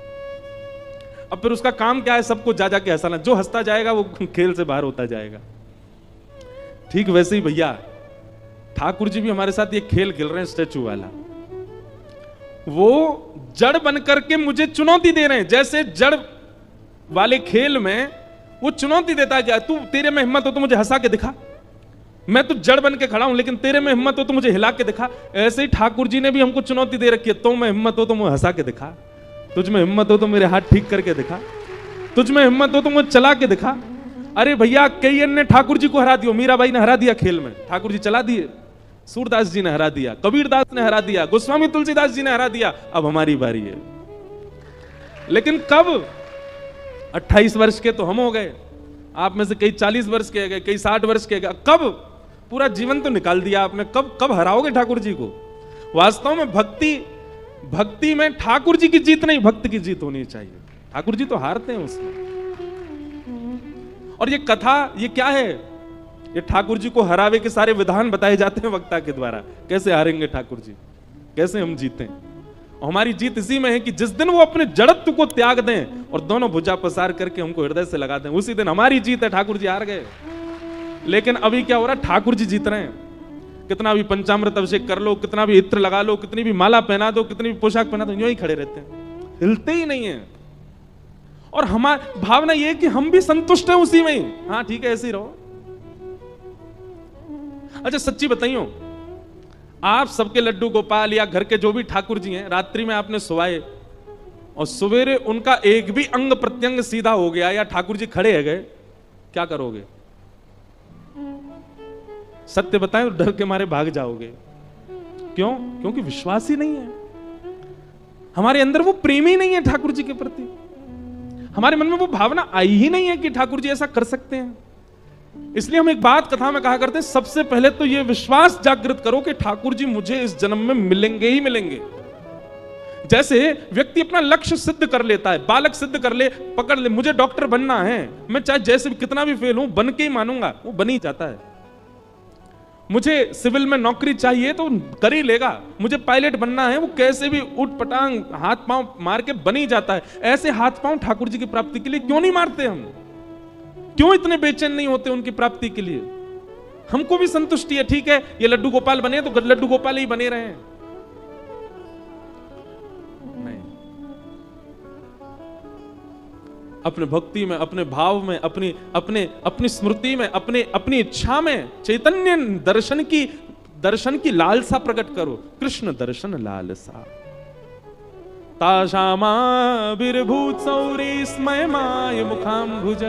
अब फिर उसका काम क्या है? सबको जा जाके हंसाना। जो हंसता जाएगा वो खेल से बाहर होता जाएगा। ठीक वैसे ही भैया ठाकुर जी भी हमारे साथ ये खेल खेल रहे हैं, स्टैचू वाला। वो जड़ बनकर के मुझे चुनौती दे रहे हैं। जैसे जड़ वाले खेल में वो चुनौती देता है कि तू, तेरे में हिम्मत हो तो मुझे हंसा के दिखा। मैं तो जड़ बन के खड़ा हूं, लेकिन तेरे में हिम्मत हो तो मुझे हिला के दिखा। ऐसे ही ठाकुर जी ने भी हमको चुनौती दे रखी है। तो में हिम्मत हो तो मुझे हंसा के दिखा, तुझ में हिम्मत हो तो मेरे हाथ ठीक करके दिखा, तुझ में हिम्मत हो तो मुझे चला के दिखा। अरे भैया, कई ने ठाकुर जी को हरा दिया। मीराबाई ने हरा दिया खेल में, ठाकुर जी चला दिए। सूरदास जी ने हरा दिया, कबीरदास ने हरा दिया, गोस्वामी तुलसीदास जी ने हरा दिया। अब हमारी बारी है। लेकिन कब? 28 वर्ष के तो हम हो गए, आप में से कई 40 वर्ष के गए, कई 60 वर्ष के गए। कब? पूरा जीवन तो निकाल दिया आपने। कब हराओगे ठाकुर जी को? वास्तव में भक्ति में ठाकुर जी की जीत नहीं, भक्त की जीत होनी चाहिए। ठाकुर जी तो हारते हैं उसमें। और ये कथा, ये क्या है? ये ठाकुर जी को हरावे के सारे विधान बताए जाते हैं वक्ता के द्वारा। कैसे हारेंगे ठाकुर जी, कैसे हम जीतें। और हमारी जीत इसी में है कि जिस दिन वो अपने जड़त्व को त्याग दें और दोनों भुजा पसार करके हमको हृदय से लगा दें, उसी दिन हमारी जीत है। ठाकुर जी हार गए। लेकिन अभी क्या हो रहा है? ठाकुर जी जीत रहे हैं। कितना भी पंचामृत अभिषेक कर लो, कितना भी इत्र लगा लो, कितनी भी माला पहना दो, कितनी भी पोशाक पहना दो, यूं ही खड़े रहते हैं, हिलते ही नहीं है। और हमारी भावना ये है कि हम भी संतुष्ट हैं उसी में ही। हाँ ठीक है, ऐसे ही रहो। अच्छा सच्ची बताइयो, आप सबके लड्डू गोपाल या घर के जो भी ठाकुर जी हैं, रात्रि में आपने सोए और सवेरे उनका एक भी अंग प्रत्यंग सीधा हो गया या ठाकुर जी खड़े है गए, क्या करोगे? सत्य बताएं, डर के मारे भाग जाओगे। क्यों? क्योंकि विश्वास ही नहीं है हमारे अंदर, वो प्रेम ही नहीं है ठाकुर जी के प्रति। हमारे मन में वो भावना आई ही नहीं है कि ठाकुर जी ऐसा कर सकते हैं। इसलिए हम एक बात कथा में कहा करते हैं, सबसे पहले तो ये विश्वास जागृत करो कि ठाकुर जी मुझे इस जन्म में मिलेंगे ही मिलेंगे। जैसे व्यक्ति अपना लक्ष्य सिद्ध कर लेता है, बालक सिद्ध कर ले, पकड़ ले, मुझे डॉक्टर बनना है, मैं चाहे जैसे भी कितना भी फेल हूं बन के ही मानूंगा, वो बन ही जाता है। मुझे सिविल में नौकरी चाहिए तो कर ही लेगा, मुझे पायलट बनना है, वो कैसे भी उठ पटांग हाथ पांव मार के बन ही जाता है। ऐसे हाथ पांव ठाकुर जी की प्राप्ति के लिए क्यों नहीं मारते हम? क्यों इतने बेचैन नहीं होते उनकी प्राप्ति के लिए? हमको भी संतुष्टि है, ठीक है ये लड्डू गोपाल बने तो लड्डू गोपाल ही बने रहे। नहीं, अपने भक्ति में, अपने भाव में, अपनी स्मृति में, अपनी इच्छा में चैतन्य दर्शन की लालसा प्रकट करो। कृष्ण दर्शन लालसा ताशामा विर्भूत सौरे स्मय माय मुखाम्भुज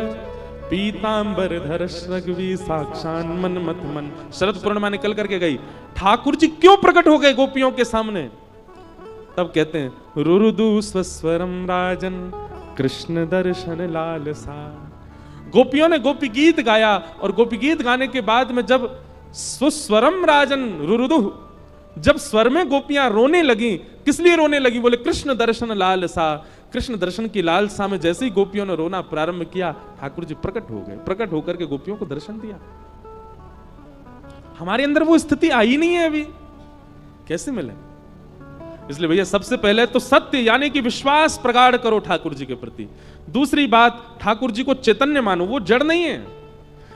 पीतांबर धर रघुवी साक्षान मनमथ मन। शरद पूर्णिमा निकल करके गई, ठाकुर जी क्यों प्रकट हो गए गोपियों के सामने? तब कहते हैं रुरुदु स्वस्वरम राजन कृष्ण दर्शन लालसा। गोपियों ने गोपी गीत गाया और गोपी गीत गाने के बाद में जब सुस्वरम राजन रुरुदु, जब स्वर में गोपियां रोने लगी, किस लिए रोने लगी? बोले कृष्ण दर्शन लालसा। कृष्ण दर्शन की लालसा में जैसे ही गोपियों ने रोना प्रारंभ किया, ठाकुर जी प्रकट हो गए। प्रकट होकर के गोपियों को दर्शन दिया। हमारे अंदर वो स्थिति आई नहीं है अभी, कैसे मिले? इसलिए भैया सबसे पहले तो सत्य यानी कि विश्वास प्रगाढ़ करो ठाकुर जी के प्रति। दूसरी बात, ठाकुर जी को चैतन्य मानो, वो जड़ नहीं है।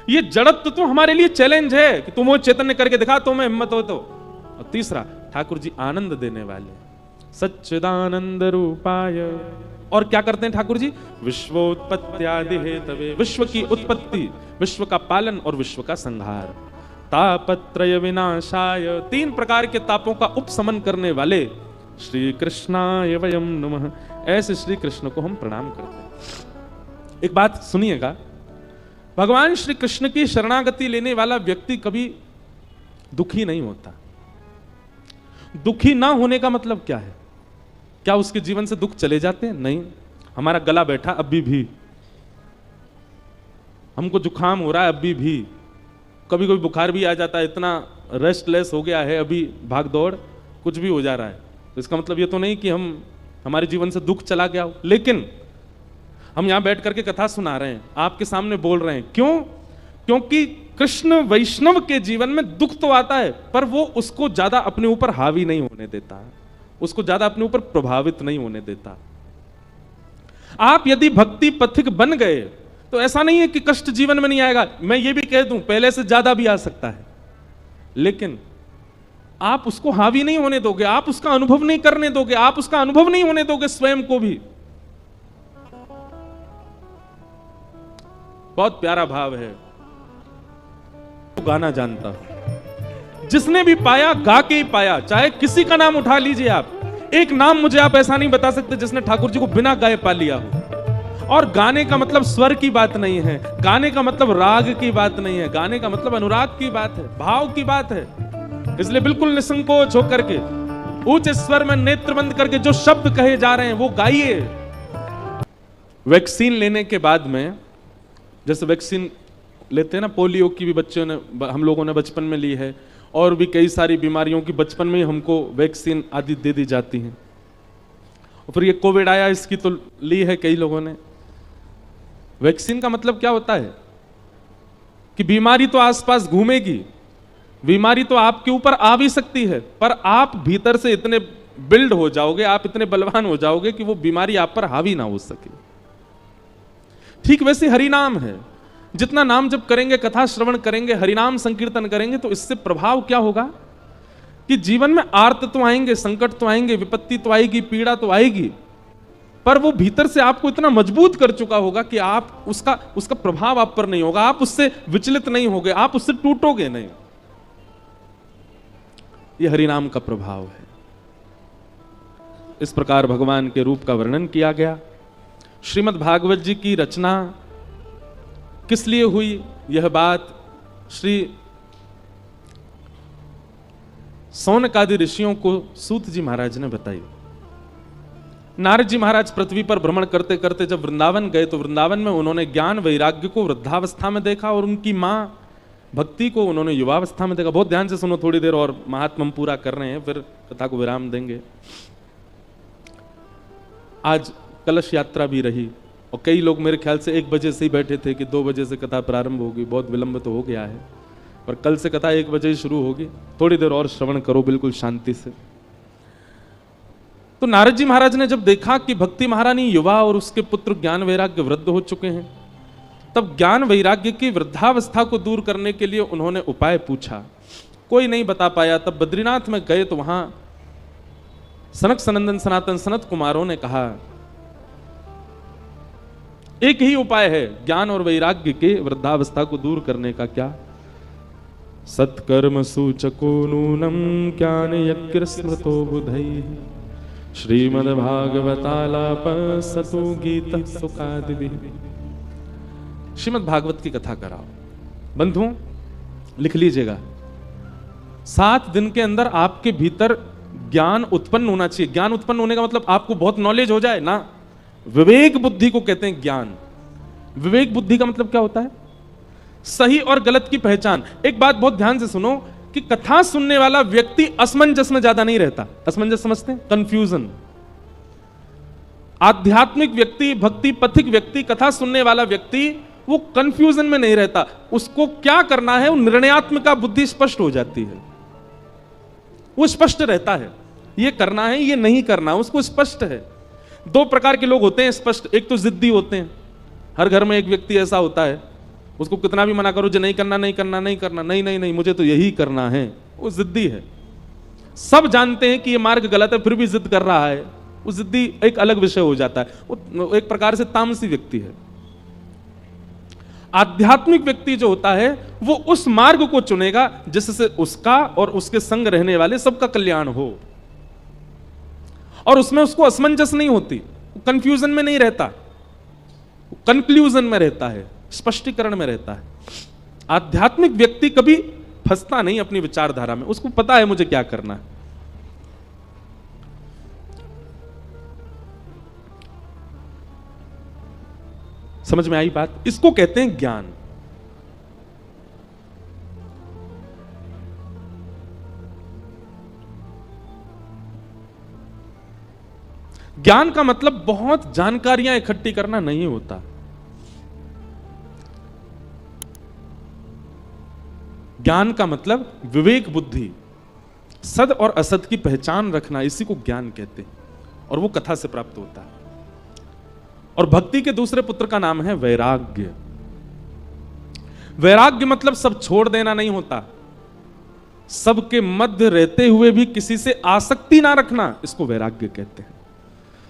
ये जड़त्व तो हमारे लिए चैलेंज है कि तुम वो चैतन्य करके दिखा, तुम्हें हिम्मत हो तो। और तीसरा, ठाकुर जी आनंद देने वाले, सच्चिदानंद रूपाय। और क्या करते हैं ठाकुर जी? विश्वोत्पत्त्यादि हेतवे, विश्व की उत्पत्ति, विश्व का पालन और विश्व का संहार। तापत्रय विनाशाय, 3 प्रकार के तापों का उपशमन करने वाले श्री कृष्णाय वयम नमः। ऐसे श्री कृष्ण को हम प्रणाम करते हैं। एक बात सुनिएगा, भगवान श्री कृष्ण की शरणागति लेने वाला व्यक्ति कभी दुखी नहीं होता। दुखी ना होने का मतलब क्या है? क्या उसके जीवन से दुख चले जाते हैं? नहीं। हमारा गला बैठा अभी भी, हमको जुकाम हो रहा है अभी भी, कभी कभी बुखार भी आ जाता है, इतना रेस्टलेस हो गया है अभी, भाग दौड़ कुछ भी हो जा रहा है। तो इसका मतलब ये तो नहीं कि हमारे जीवन से दुख चला गया हो, लेकिन हम यहां बैठ करके कथा सुना रहे हैं, आपके सामने बोल रहे हैं। क्यों? क्योंकि कृष्ण वैष्णव के जीवन में दुख तो आता है, पर वो उसको ज्यादा अपने ऊपर हावी नहीं होने देता, उसको ज्यादा अपने ऊपर प्रभावित नहीं होने देता। आप यदि भक्ति पथिक बन गए तो ऐसा नहीं है कि कष्ट जीवन में नहीं आएगा। मैं ये भी कह दूं, पहले से ज्यादा भी आ सकता है, लेकिन आप उसको हावी नहीं होने दोगे, आप उसका अनुभव नहीं करने दोगे, आप उसका अनुभव नहीं होने दोगे स्वयं को भी। बहुत प्यारा भाव है, गाना जानता हूं, जिसने भी पाया गा के ही पाया। चाहे किसी का नाम उठा लीजिए आप, एक नाम मुझे आप ऐसा नहीं बता सकते जिसने ठाकुर जी को बिना गाए पा लिया हो। और गाने का मतलब स्वर की बात नहीं है, गाने का मतलब राग की बात नहीं है, गाने का मतलब अनुराग की बात है, भाव की बात है। इसलिए बिल्कुल निसंकोच होकर के, ऊंचे स्वर में नेत्र बंद करके जो शब्द कहे जा रहे हैं वो गाइए। वैक्सीन लेने के बाद में, जैसे वैक्सीन लेते हैं ना, पोलियो की भी बच्चों ने, हम लोगों ने बचपन में ली है, और भी कई सारी बीमारियों की बचपन में ही हमको वैक्सीन आदि दे दी जाती हैं। और फिर ये कोविड आया, इसकी तो ली है कई लोगों ने। वैक्सीन का मतलब क्या होता है कि बीमारी तो आसपास घूमेगी, बीमारी तो आपके ऊपर आ भी सकती है, पर आप भीतर से इतने बिल्ड हो जाओगे, आप इतने बलवान हो जाओगे कि वो बीमारी आप पर हावी ना हो सके। ठीक वैसे हरिनाम है, जितना नाम जब करेंगे, कथा श्रवण करेंगे, हरिनाम संकीर्तन करेंगे, तो इससे प्रभाव क्या होगा कि जीवन में आर्त तो आएंगे, संकट तो आएंगे, विपत्ति तो आएगी, पीड़ा तो आएगी, पर वो भीतर से आपको इतना मजबूत कर चुका होगा कि आप उसका प्रभाव आप पर नहीं होगा, आप उससे विचलित नहीं होगे, आप उससे टूटोगे नहीं। यह हरिनाम का प्रभाव है। इस प्रकार भगवान के रूप का वर्णन किया गया। श्रीमद् भागवत जी की रचना किस लिए हुई, यह बात श्री सौनकादि ऋषियों को सूत जी महाराज ने बताई। नारद जी महाराज पृथ्वी पर भ्रमण करते करते जब वृंदावन गए, तो वृंदावन में उन्होंने ज्ञान वैराग्य को वृद्धावस्था में देखा, और उनकी मां भक्ति को उन्होंने युवावस्था में देखा। बहुत ध्यान से सुनो, थोड़ी देर और महात्मा पूरा कर रहे हैं, फिर कथा को विराम देंगे। आज कलश यात्रा भी रही, और कई लोग मेरे ख्याल से 1 बजे से ही बैठे थे कि 2 बजे से कथा प्रारंभ होगी। बहुत विलंब तो हो गया है, पर कल से कथा 1 बजे ही शुरू होगी। थोड़ी देर और श्रवण करो बिल्कुल शांति से। तो नारद जी महाराज ने जब देखा कि भक्ति महारानी युवा और उसके पुत्र ज्ञान वैराग्य वृद्ध हो चुके हैं, तब ज्ञान वैराग्य की वृद्धावस्था को दूर करने के लिए उन्होंने उपाय पूछा। कोई नहीं बता पाया। तब बद्रीनाथ में गए तो वहां सनक सनंदन सनातन सनत कुमारों ने कहा, एक ही उपाय है ज्ञान और वैराग्य के वृद्धावस्था को दूर करने का। क्या? सत्कर्म सूचको नूनम ज्ञान यज्ञ स्मृतो बुधैः श्रीमद्भागवतालाप सतु गीत सुखादिभिः। श्रीमद् भागवत की कथा कराओ। बंधुओं, लिख लीजिएगा, 7 दिन के अंदर आपके भीतर ज्ञान उत्पन्न होना चाहिए। ज्ञान उत्पन्न होने का मतलब आपको बहुत नॉलेज हो जाए ना। विवेक बुद्धि को कहते हैं ज्ञान। विवेक बुद्धि का मतलब क्या होता है? सही और गलत की पहचान। एक बात बहुत ध्यान से सुनो, कि कथा सुनने वाला व्यक्ति असमंजस में ज्यादा नहीं रहता। असमंजस समझते हैं? कंफ्यूजन। आध्यात्मिक व्यक्ति, भक्ति पथिक व्यक्ति, कथा सुनने वाला व्यक्ति वो कंफ्यूजन में नहीं रहता। उसको क्या करना है, वो निर्णयात्मक बुद्धि स्पष्ट हो जाती है, वो स्पष्ट रहता है, ये करना है ये नहीं करना, उसको स्पष्ट है। दो प्रकार के लोग होते हैं स्पष्ट, एक तो जिद्दी होते हैं। हर घर में एक व्यक्ति ऐसा होता है, उसको कितना भी मना करो जो नहीं करना नहीं करना नहीं करना, नहीं नहीं नहीं मुझे तो यही करना है, वो जिद्दी है। सब जानते हैं कि ये मार्ग गलत है फिर भी जिद कर रहा है, वो जिद्दी एक अलग विषय हो जाता है, वो एक प्रकार से तामसी व्यक्ति है। आध्यात्मिक व्यक्ति जो होता है वो उस मार्ग को चुनेगा जिससे उसका और उसके संग रहने वाले सबका कल्याण हो, और उसमें उसको असमंजस नहीं होती, कंफ्यूजन में नहीं रहता, कंक्लूजन में रहता है, स्पष्टीकरण में रहता है। आध्यात्मिक व्यक्ति कभी फंसता नहीं अपनी विचारधारा में, उसको पता है मुझे क्या करना है। समझ में आई बात? इसको कहते हैं ज्ञान। ज्ञान का मतलब बहुत जानकारियां इकट्ठी करना नहीं होता। ज्ञान का मतलब विवेक बुद्धि, सद और असद की पहचान रखना, इसी को ज्ञान कहते हैं, और वो कथा से प्राप्त होता है। और भक्ति के दूसरे पुत्र का नाम है वैराग्य। वैराग्य मतलब सब छोड़ देना नहीं होता, सबके मध्य रहते हुए भी किसी से आसक्ति ना रखना, इसको वैराग्य कहते हैं।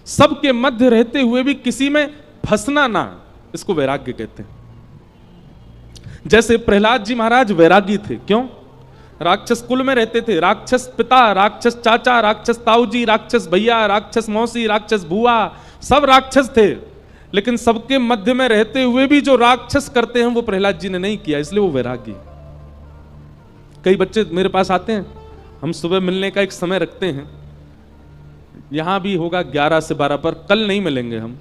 सबके मध्य रहते हुए भी किसी में फंसना ना, इसको वैराग्य कहते हैं। जैसे प्रहलाद जी महाराज वैरागी थे, क्यों? राक्षस कुल में रहते थे, राक्षस पिता, राक्षस चाचा, राक्षस ताऊजी, राक्षस भैया, राक्षस मौसी, राक्षस बुआ, सब राक्षस थे, लेकिन सबके मध्य में रहते हुए भी जो राक्षस करते हैं वो प्रहलाद जी ने नहीं किया, इसलिए वो वैरागी। कई बच्चे मेरे पास आते हैं, हम सुबह मिलने का एक समय रखते हैं, यहां भी होगा 11 से 12 पर, कल नहीं मिलेंगे हम,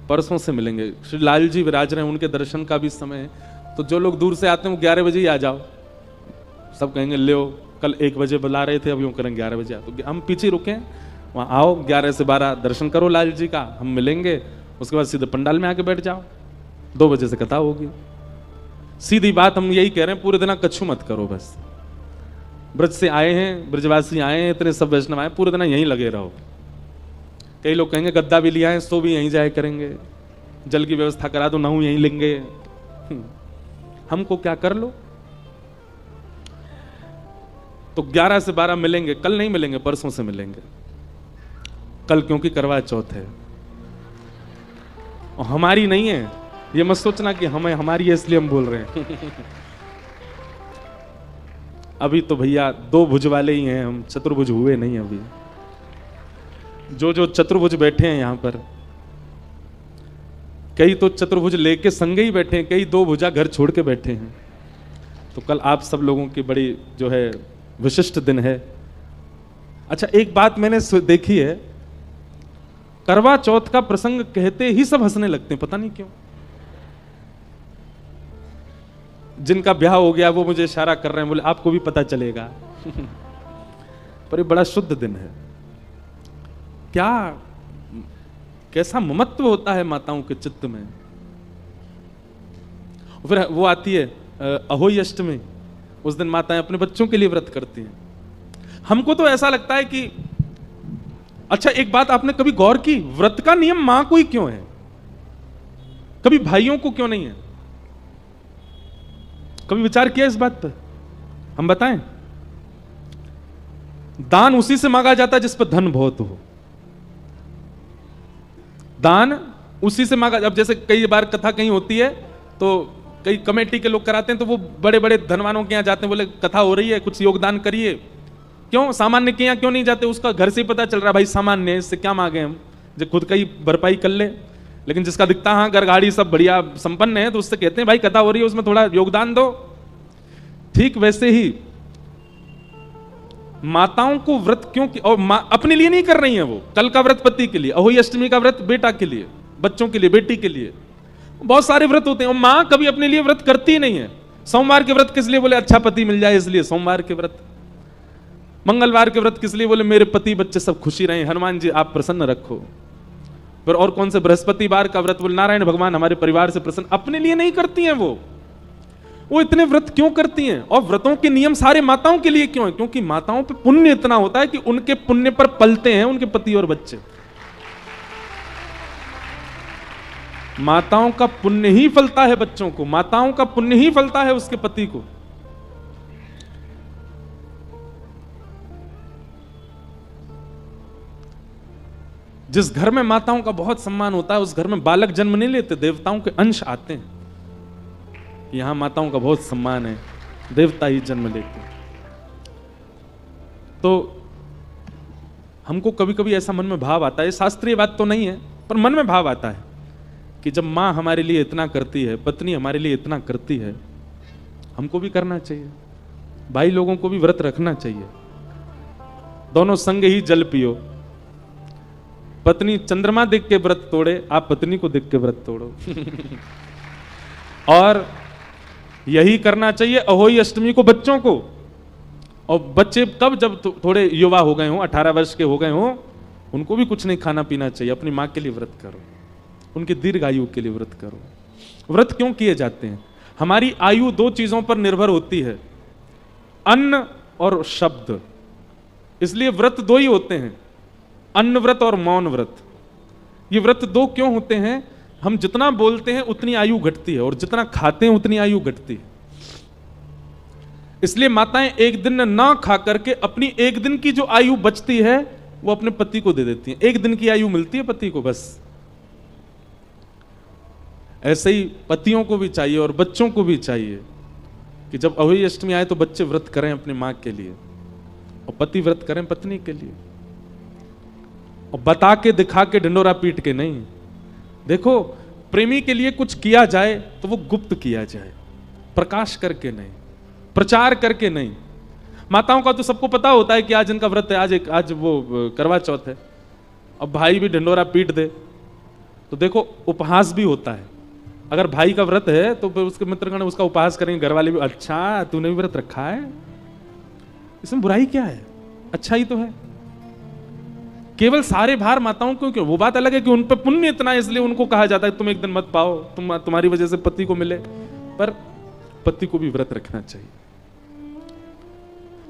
परसों से मिलेंगे। श्री लाल जी विराज रहे हैं, उनके दर्शन का भी समय है, तो जो लोग दूर से आते हैं वो 11 बजे ही आ जाओ। सब कहेंगे ले कल 1 बजे बुला रहे थे, अब यूं करें 11 बजे, तो हम पीछे रुके, वहां आओ 11 से 12 दर्शन करो लाल जी का, हम मिलेंगे, उसके बाद सीधे पंडाल में आके बैठ जाओ, 2 बजे से कथा होगी। सीधी बात हम यही कह रहे हैं, पूरे दिन कछु मत करो, बस ब्रज से आए हैं, ब्रजवासी आए हैं, इतने सब वैष्णव आए, पूरे दिन यहीं लगे रहो। कई लोग कहेंगे गद्दा भी लिया है, सो भी यहीं जाए करेंगे, जल की व्यवस्था करा दो, नहू यहीं लेंगे, हमको क्या कर लो। तो 11 से 12 मिलेंगे, कल नहीं मिलेंगे, परसों से मिलेंगे। कल क्योंकि करवा चौथ है, और हमारी नहीं है, ये मत सोचना कि हमें हमारी है इसलिए हम बोल रहे हैं। अभी तो भैया 2 भुज वाले ही हैं हम, चतुर्भुज हुए नहीं अभी। जो चतुर्भुज बैठे हैं यहां पर, कई तो चतुर्भुज लेके संगे ही बैठे हैं, कई 2 भुजा घर छोड़ के बैठे हैं। तो कल आप सब लोगों की बड़ी जो है विशिष्ट दिन है। अच्छा, एक बात मैंने देखी है, करवा चौथ का प्रसंग कहते ही सब हंसने लगते हैं, पता नहीं क्यों। जिनका ब्याह हो गया वो मुझे इशारा कर रहे हैं, बोले आपको भी पता चलेगा। पर ये बड़ा शुद्ध दिन है। क्या कैसा ममत्व होता है माताओं के चित्त में। फिर वो आती है अहोई अष्टमी, उस दिन माताएं अपने बच्चों के लिए व्रत करती हैं। हमको तो ऐसा लगता है कि अच्छा, एक बात आपने कभी गौर की, व्रत का नियम मां को ही क्यों है, कभी भाइयों को क्यों नहीं है? कभी विचार किया इस बात पर? हम बताएं, दान उसी से मांगा जाता है जिस पर धन बहुत हो। दान उसी से मांगा, अब जैसे कई बार कथा कहीं होती है तो कई कमेटी के लोग कराते हैं, तो वो बड़े बड़े धनवानों के यहाँ जाते हैं, बोले कथा हो रही है कुछ योगदान करिए। क्यों? सामान्य के यहाँ क्यों नहीं जाते? उसका घर से ही पता चल रहा है भाई सामान्य है, इससे क्या मांगे हम, जो खुद का ही भरपाई कर ले। लेकिन जिसका दिखता हाँ घर गाड़ी सब बढ़िया संपन्न है, तो उससे कहते हैं भाई कथा हो रही है उसमें थोड़ा योगदान दो। ठीक वैसे ही माताओं को व्रत क्यों, और अपने लिए नहीं कर रही है, वो कल का व्रत पति के लिए, अहोई अष्टमी का व्रत बेटा के लिए, बच्चों के लिए, बेटी के लिए, बहुत सारे व्रत होते हैं। और मां कभी अपने लिए व्रत करती ही नहीं है, सोमवार के व्रत किस लिए? बोले अच्छा पति मिल जाए इसलिए सोमवार के व्रत। मंगलवार के व्रत किस लिए? बोले मेरे पति बच्चे सब खुशी रहे, हनुमान जी आप प्रसन्न रखो। फिर और कौन से? बृहस्पतिवार का व्रत, बोले नारायण भगवान हमारे परिवार से प्रसन्न। अपने लिए नहीं करती हैं वो इतने व्रत क्यों करती हैं? और व्रतों के नियम सारे माताओं के लिए क्यों है? क्योंकि माताओं पे पुण्य इतना होता है कि उनके पुण्य पर पलते हैं उनके पति और बच्चे। माताओं का पुण्य ही फलता है बच्चों को, माताओं का पुण्य ही फलता है उसके पति को। जिस घर में माताओं का बहुत सम्मान होता है उस घर में बालक जन्म नहीं लेते, देवताओं के अंश आते हैं। यहां माताओं का बहुत सम्मान है, देवता ही जन्म लेते हैं। तो हमको कभी कभी ऐसा मन में भाव आता है, शास्त्रीय बात तो नहीं है पर मन में भाव आता है कि जब माँ हमारे लिए इतना करती है, पत्नी हमारे लिए इतना करती है, हमको भी करना चाहिए। भाई लोगों को भी व्रत रखना चाहिए। दोनों संग ही जल पियो। पत्नी चंद्रमा देख के व्रत तोड़े, आप पत्नी को देख के व्रत तोड़ो। और यही करना चाहिए अहोई अष्टमी को बच्चों को। और बच्चे कब? जब थोड़े युवा हो गए हों, 18 वर्ष के हो गए हों, उनको भी कुछ नहीं खाना पीना चाहिए। अपनी माँ के लिए व्रत करो, उनके दीर्घ आयु के लिए व्रत करो। व्रत क्यों किए जाते हैं? हमारी आयु 2 चीजों पर निर्भर होती है, अन्न और शब्द। इसलिए व्रत 2 ही होते हैं, अन्न व्रत और मौन व्रत। ये व्रत 2 क्यों होते हैं? हम जितना बोलते हैं उतनी आयु घटती है और जितना खाते हैं उतनी आयु घटती है। इसलिए माताएं एक दिन ना खा करके अपनी एक दिन की जो आयु बचती है वो अपने पति को दे देती हैं। एक दिन की आयु मिलती है पति को बस। ऐसे ही पतियों को भी चाहिए और बच्चों को भी चाहिए कि जब अहोई अष्टमी आए तो बच्चे व्रत करें अपनी मां के लिए और पति व्रत करें पत्नी के लिए। और बता के दिखा के ढिंडोरा पीट के नहीं। देखो, प्रेमी के लिए कुछ किया जाए तो वो गुप्त किया जाए, प्रकाश करके नहीं, प्रचार करके नहीं। माताओं का तो सबको पता होता है कि आज इनका व्रत है, आज वो करवा चौथ है। अब भाई भी ढिंडोरा पीट दे तो देखो उपहास भी होता है। अगर भाई का व्रत है तो फिर उसके मित्रगण उसका उपहास करेंगे, घर वाले भी, अच्छा तूने भी व्रत रखा है, इसमें बुराई क्या है? अच्छा ही तो है। केवल सारे भार माताओं को क्यों? वो बात अलग है कि उन पर पुण्य इतना है इसलिए उनको कहा जाता है तुम एक दिन मत पाओ, तुम्हारी वजह से पति को मिले, पर पति को भी व्रत रखना चाहिए।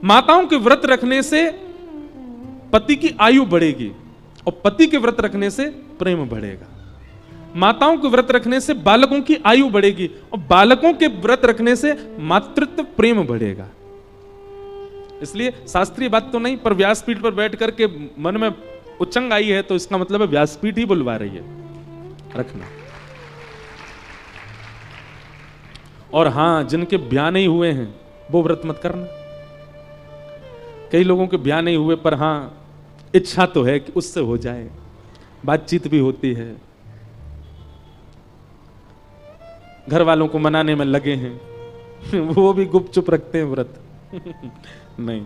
माताओं के व्रत रखने से पति की आयु बढ़ेगी और पति के व्रत रखने से प्रेम बढ़ेगा। माताओं के व्रत रखने से बालकों की आयु बढ़ेगी और बालकों के व्रत रखने से मातृत्व प्रेम बढ़ेगा। इसलिए शास्त्रीय बात तो नहीं, पर व्यासपीठ पर बैठ करके मन में उच्चंग आई है तो इसका मतलब है व्यासपीठ ही बुलवा रही है, रखना। और हां, जिनके ब्याह नहीं हुए हैं वो व्रत मत करना। कई लोगों के ब्याह नहीं हुए पर हां इच्छा तो है कि उससे हो जाए, बातचीत भी होती है, घर वालों को मनाने में लगे हैं, वो भी गुपचुप रखते हैं व्रत। नहीं,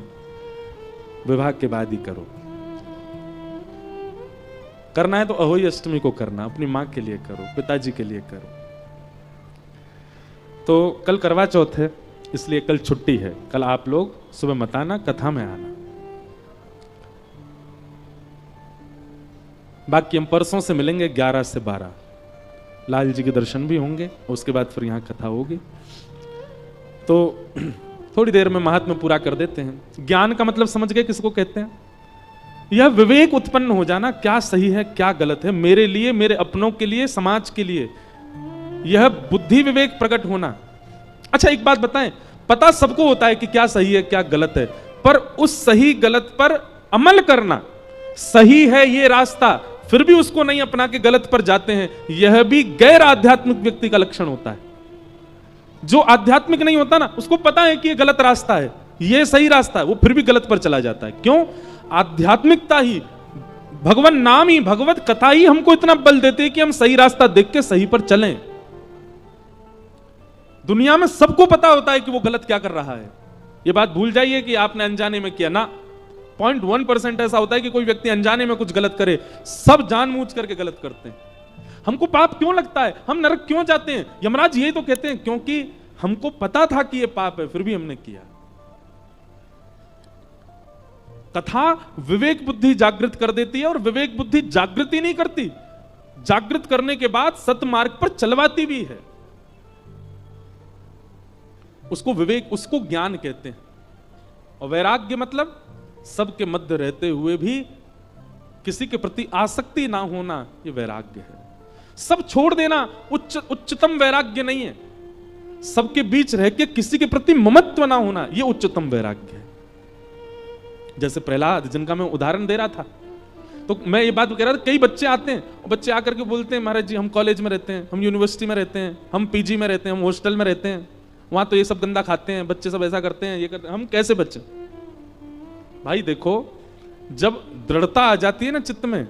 विवाह के बाद ही करो। करना है तो अहोई अष्टमी को करना, अपनी मां के लिए करो, पिताजी के लिए करो। तो कल करवा चौथ है इसलिए कल छुट्टी है। कल आप लोग सुबह मत आना, कथा में आना। बाकी हम परसों से मिलेंगे 11 से 12। लाल जी के दर्शन भी होंगे, उसके बाद फिर यहां कथा होगी। तो थोड़ी देर में महात्म्य पूरा कर देते हैं। ज्ञान का मतलब समझ गए किसको कहते हैं? यह विवेक उत्पन्न हो जाना, क्या सही है क्या गलत है, मेरे लिए, मेरे अपनों के लिए, समाज के लिए, यह बुद्धि विवेक प्रकट होना। अच्छा एक बात बताएं, पता सबको होता है कि क्या सही है क्या गलत है, पर उस सही गलत पर अमल करना, सही है ये रास्ता फिर भी उसको नहीं अपना के गलत पर जाते हैं, यह भी गैर आध्यात्मिक व्यक्ति का लक्षण होता है। जो आध्यात्मिक नहीं होता ना, उसको पता है कि ये गलत रास्ता है, ये सही रास्ता है, वो फिर भी गलत पर चला जाता है। क्यों? आध्यात्मिकता ही, भगवान नाम ही, भगवत कथा ही हमको इतना बल देते हैं कि हम सही रास्ता देख के सही पर चलें। दुनिया में सबको पता होता है कि वो गलत क्या कर रहा है। ये बात भूल जाइए कि आपने अनजाने में किया ना। 0.1% ऐसा होता है कि कोई व्यक्ति अनजाने में कुछ गलत करे, सब जानबूझ करके गलत करते हैं। हमको पाप क्यों लगता है, हम नरक क्यों जाते हैं? यमराज यही तो कहते हैं, क्योंकि हमको पता था कि ये पाप है, फिर भी हमने किया। कथा विवेक बुद्धि जागृत कर देती है, और विवेक बुद्धि जागृति नहीं करती, जागृत करने के बाद सतमार्ग पर चलवाती भी है। उसको विवेक, उसको ज्ञान कहते हैं। और वैराग्य मतलब सबके मध्य रहते हुए भी किसी के प्रति आसक्ति ना होना, ये वैराग्य है। सब छोड़ देना उच्चतम वैराग्य नहीं है। सबके बीच रह के किसी के प्रति ममत्व ना होना, ये उच्चतम वैराग्य है। जैसे प्रहलाद, जिनका मैं उदाहरण दे रहा था, तो मैं ये बात कह रहा था, कई बच्चे आते हैं और बच्चे आकर के बोलते हैं, महाराज जी हम कॉलेज में रहते हैं, हम यूनिवर्सिटी में रहते हैं, हम पीजी में रहते हैं, हम हॉस्टल में रहते हैं, वहां तो ये सब गंदा खाते हैं, बच्चे सब ऐसा करते हैं, ये करते हैं, हम कैसे बच्चे? भाई देखो, जब दृढ़ता आ जाती है ना चित्त में,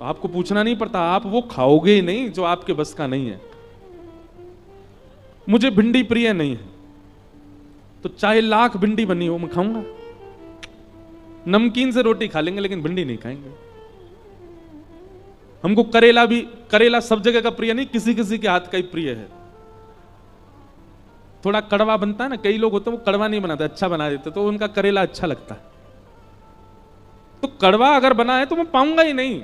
आपको पूछना नहीं पड़ता, आप वो खाओगे ही नहीं जो आपके बस का नहीं है। मुझे भिंडी प्रिय नहीं है, तो चाहे लाख भिंडी बनी हो मैं खाऊंगा। नमकीन से रोटी खा लेंगे लेकिन भिंडी नहीं खाएंगे। हमको करेला भी, करेला सब जगह का प्रिय नहीं, किसी किसी के हाथ का ही प्रिय है। थोड़ा कड़वा बनता है ना, कई लोग होते हैं वो कड़वा नहीं बनाते, अच्छा बना देते, तो उनका करेला अच्छा लगता है। तो कड़वा अगर बना है तो मैं पाऊंगा ही नहीं।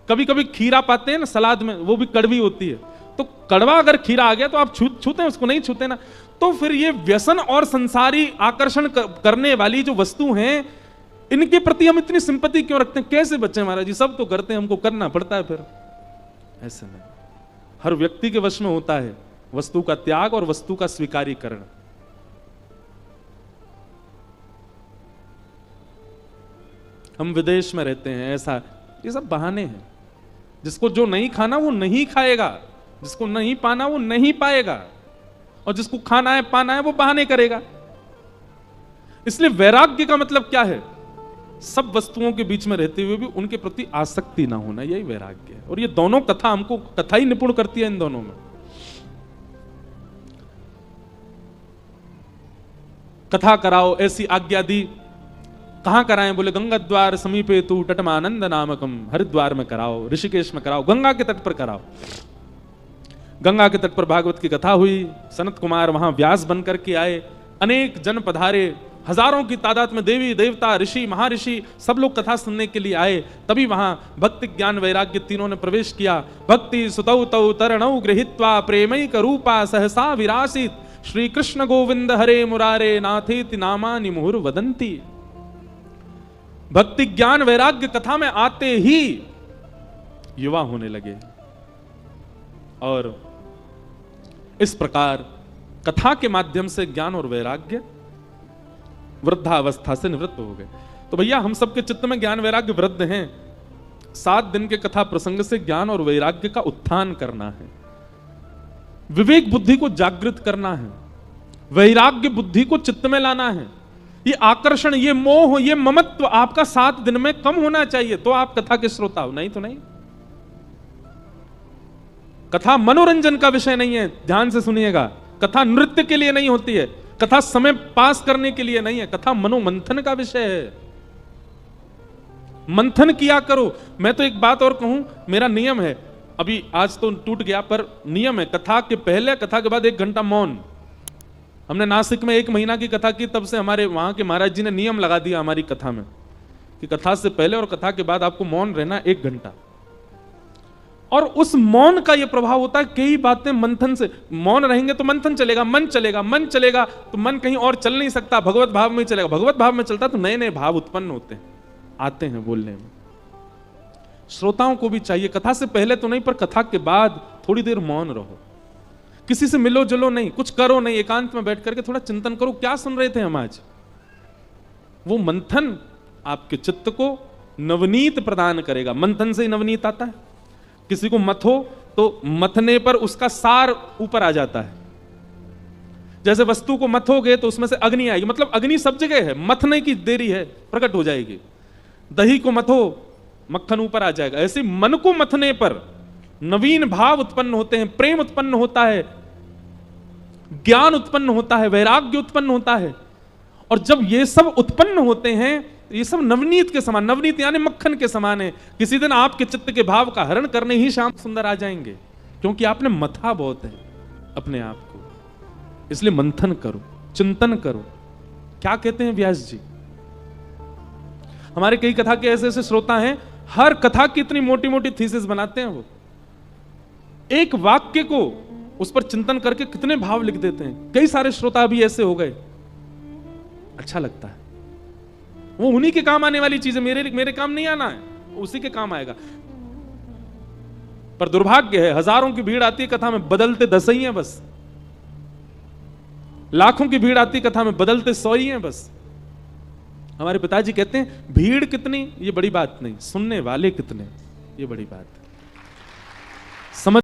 कभी कभी खीरा पाते हैं ना सलाद में, वो भी कड़वी होती है, तो कड़वा अगर खीरा आ गया तो आप छूते हैं उसको? नहीं छूते ना। तो फिर ये व्यसन और संसारी आकर्षण करने वाली जो वस्तु हैं, इनके प्रति हम इतनी सिंपैथी क्यों रखते हैं? कैसे बच्चे महाराज जी, सब तो करते हैं, हमको करना पड़ता है। फिर ऐसे नहीं, हर व्यक्ति के वश में होता है वस्तु का त्याग और वस्तु का स्वीकारीकरण। हम विदेश में रहते हैं, ऐसा, ये सब बहाने हैं। जिसको जो नहीं खाना वो नहीं खाएगा, जिसको नहीं पाना वो नहीं पाएगा, और जिसको खाना है पाना है वो बहाने करेगा। इसलिए वैराग्य का मतलब क्या है? सब वस्तुओं के बीच में रहते हुए भी उनके प्रति आसक्ति ना होना, यही वैराग्य है। और ये दोनों कथा हमको, कथा ही निपुण करती है इन दोनों में। कथा कराओ ऐसी आज्ञा दी, कहां कराएं? बोले गंगा द्वार समीपे तू तटमानंद नामकम, हरिद्वार में कराओ, ऋषिकेश में कराओ, गंगा के तट पर कराओ। गंगा के तट पर भागवत की कथा हुई, सनत कुमार वहां व्यास बनकर के आए, अनेक जन पधारे, हजारों की तादाद में देवी देवता ऋषि महर्षि सब लोग कथा सुनने के लिए आए। तभी वहां भक्ति ज्ञान वैराग्य तीनों ने प्रवेश किया। भक्ति सुतौ तौ तरणौ गृहीत्वा प्रेमैक रूपा सहसा विरासित, श्री कृष्ण गोविंद हरे मुरारे नाथेति नामानि मुहुर वदंती। भक्ति ज्ञान वैराग्य कथा में आते ही युवा होने लगे, और इस प्रकार कथा के माध्यम से ज्ञान और वैराग्य वृद्धावस्था से निवृत्त हो गए। तो भैया हम सबके चित्त में ज्ञान वैराग्य वृद्ध हैं। 7 दिन के कथा प्रसंग से ज्ञान और वैराग्य का उत्थान करना है, विवेक बुद्धि को जागृत करना है, वैराग्य बुद्धि को चित्त में लाना है। ये आकर्षण, ये मोह, ये ममत्व आपका 7 दिन में कम होना चाहिए, तो आप कथा के श्रोता हो, नहीं तो नहीं। कथा मनोरंजन का विषय नहीं है, ध्यान से सुनिएगा। कथा नृत्य के लिए नहीं होती है, कथा समय पास करने के लिए नहीं है, कथा मनोमंथन का विषय है। मंथन किया करो। मैं तो एक बात और कहूं, मेरा नियम है, अभी आज तो टूट गया, पर नियम है, कथा के पहले कथा के बाद 1 घंटा मौन। हमने नासिक में 1 महीना की कथा की, तब से हमारे वहां के महाराज जी ने नियम लगा दिया हमारी कथा में कि कथा से पहले और कथा के बाद आपको मौन रहना 1 घंटा। और उस मौन का यह प्रभाव होता है, कई बातें मंथन से, मौन रहेंगे तो मंथन चलेगा, मन चलेगा, मन चलेगा तो मन कहीं और चल नहीं सकता, भगवत भाव में चलेगा। भगवत भाव में चलता तो नए नए भाव उत्पन्न होते हैं, आते हैं बोलने में। श्रोताओं को भी चाहिए, कथा से पहले तो नहीं, पर कथा के बाद थोड़ी देर मौन रहो, किसी से मिलो जुलो नहीं, कुछ करो नहीं, एकांत में बैठ करके थोड़ा चिंतन करो, क्या सुन रहे थे हम आज। वो मंथन आपके चित्त को नवनीत प्रदान करेगा। मंथन से ही नवनीत आता है। किसी को मथो तो मथने पर उसका सार ऊपर आ जाता है। जैसे वस्तु को मथोगे तो उसमें से अग्नि आएगी, मतलब अग्नि सब जगह है, मथने की देरी है, प्रकट हो जाएगी। दही को मथो, मक्खन ऊपर आ जाएगा। ऐसे मन को मथने पर नवीन भाव उत्पन्न होते हैं, प्रेम उत्पन्न होता है, ज्ञान उत्पन्न होता है, वैराग्य उत्पन्न होता है। और जब ये सब उत्पन्न होते हैं, ये सब नवनीत के समान, नवनीत यानी मक्खन के समान है। किसी दिन आपके चित्त के भाव का हरण करने ही श्याम सुंदर आ जाएंगे, क्योंकि आपने मथा बहुत है अपने आप को। इसलिए मंथन करो, चिंतन करो। क्या कहते हैं व्यास जी? हमारे कई कथा के ऐसे ऐसे श्रोता हैं, हर कथा की इतनी मोटी मोटी थीसिस बनाते हैं, वो एक वाक्य को उस पर चिंतन करके कितने भाव लिख देते हैं। कई सारे श्रोता भी ऐसे हो गए, अच्छा लगता है। वो उन्हीं के काम आने वाली चीज है, मेरे काम नहीं आना है, उसी के काम आएगा। पर दुर्भाग्य है, हजारों की भीड़ आती है कथा में, बदलते 10 ही हैं बस। लाखों की भीड़ आती है कथा में, बदलते 100 ही हैं बस। हमारे पिताजी कहते हैं भीड़ कितनी ये बड़ी बात नहीं, सुनने वाले कितने ये बड़ी बात है। समझ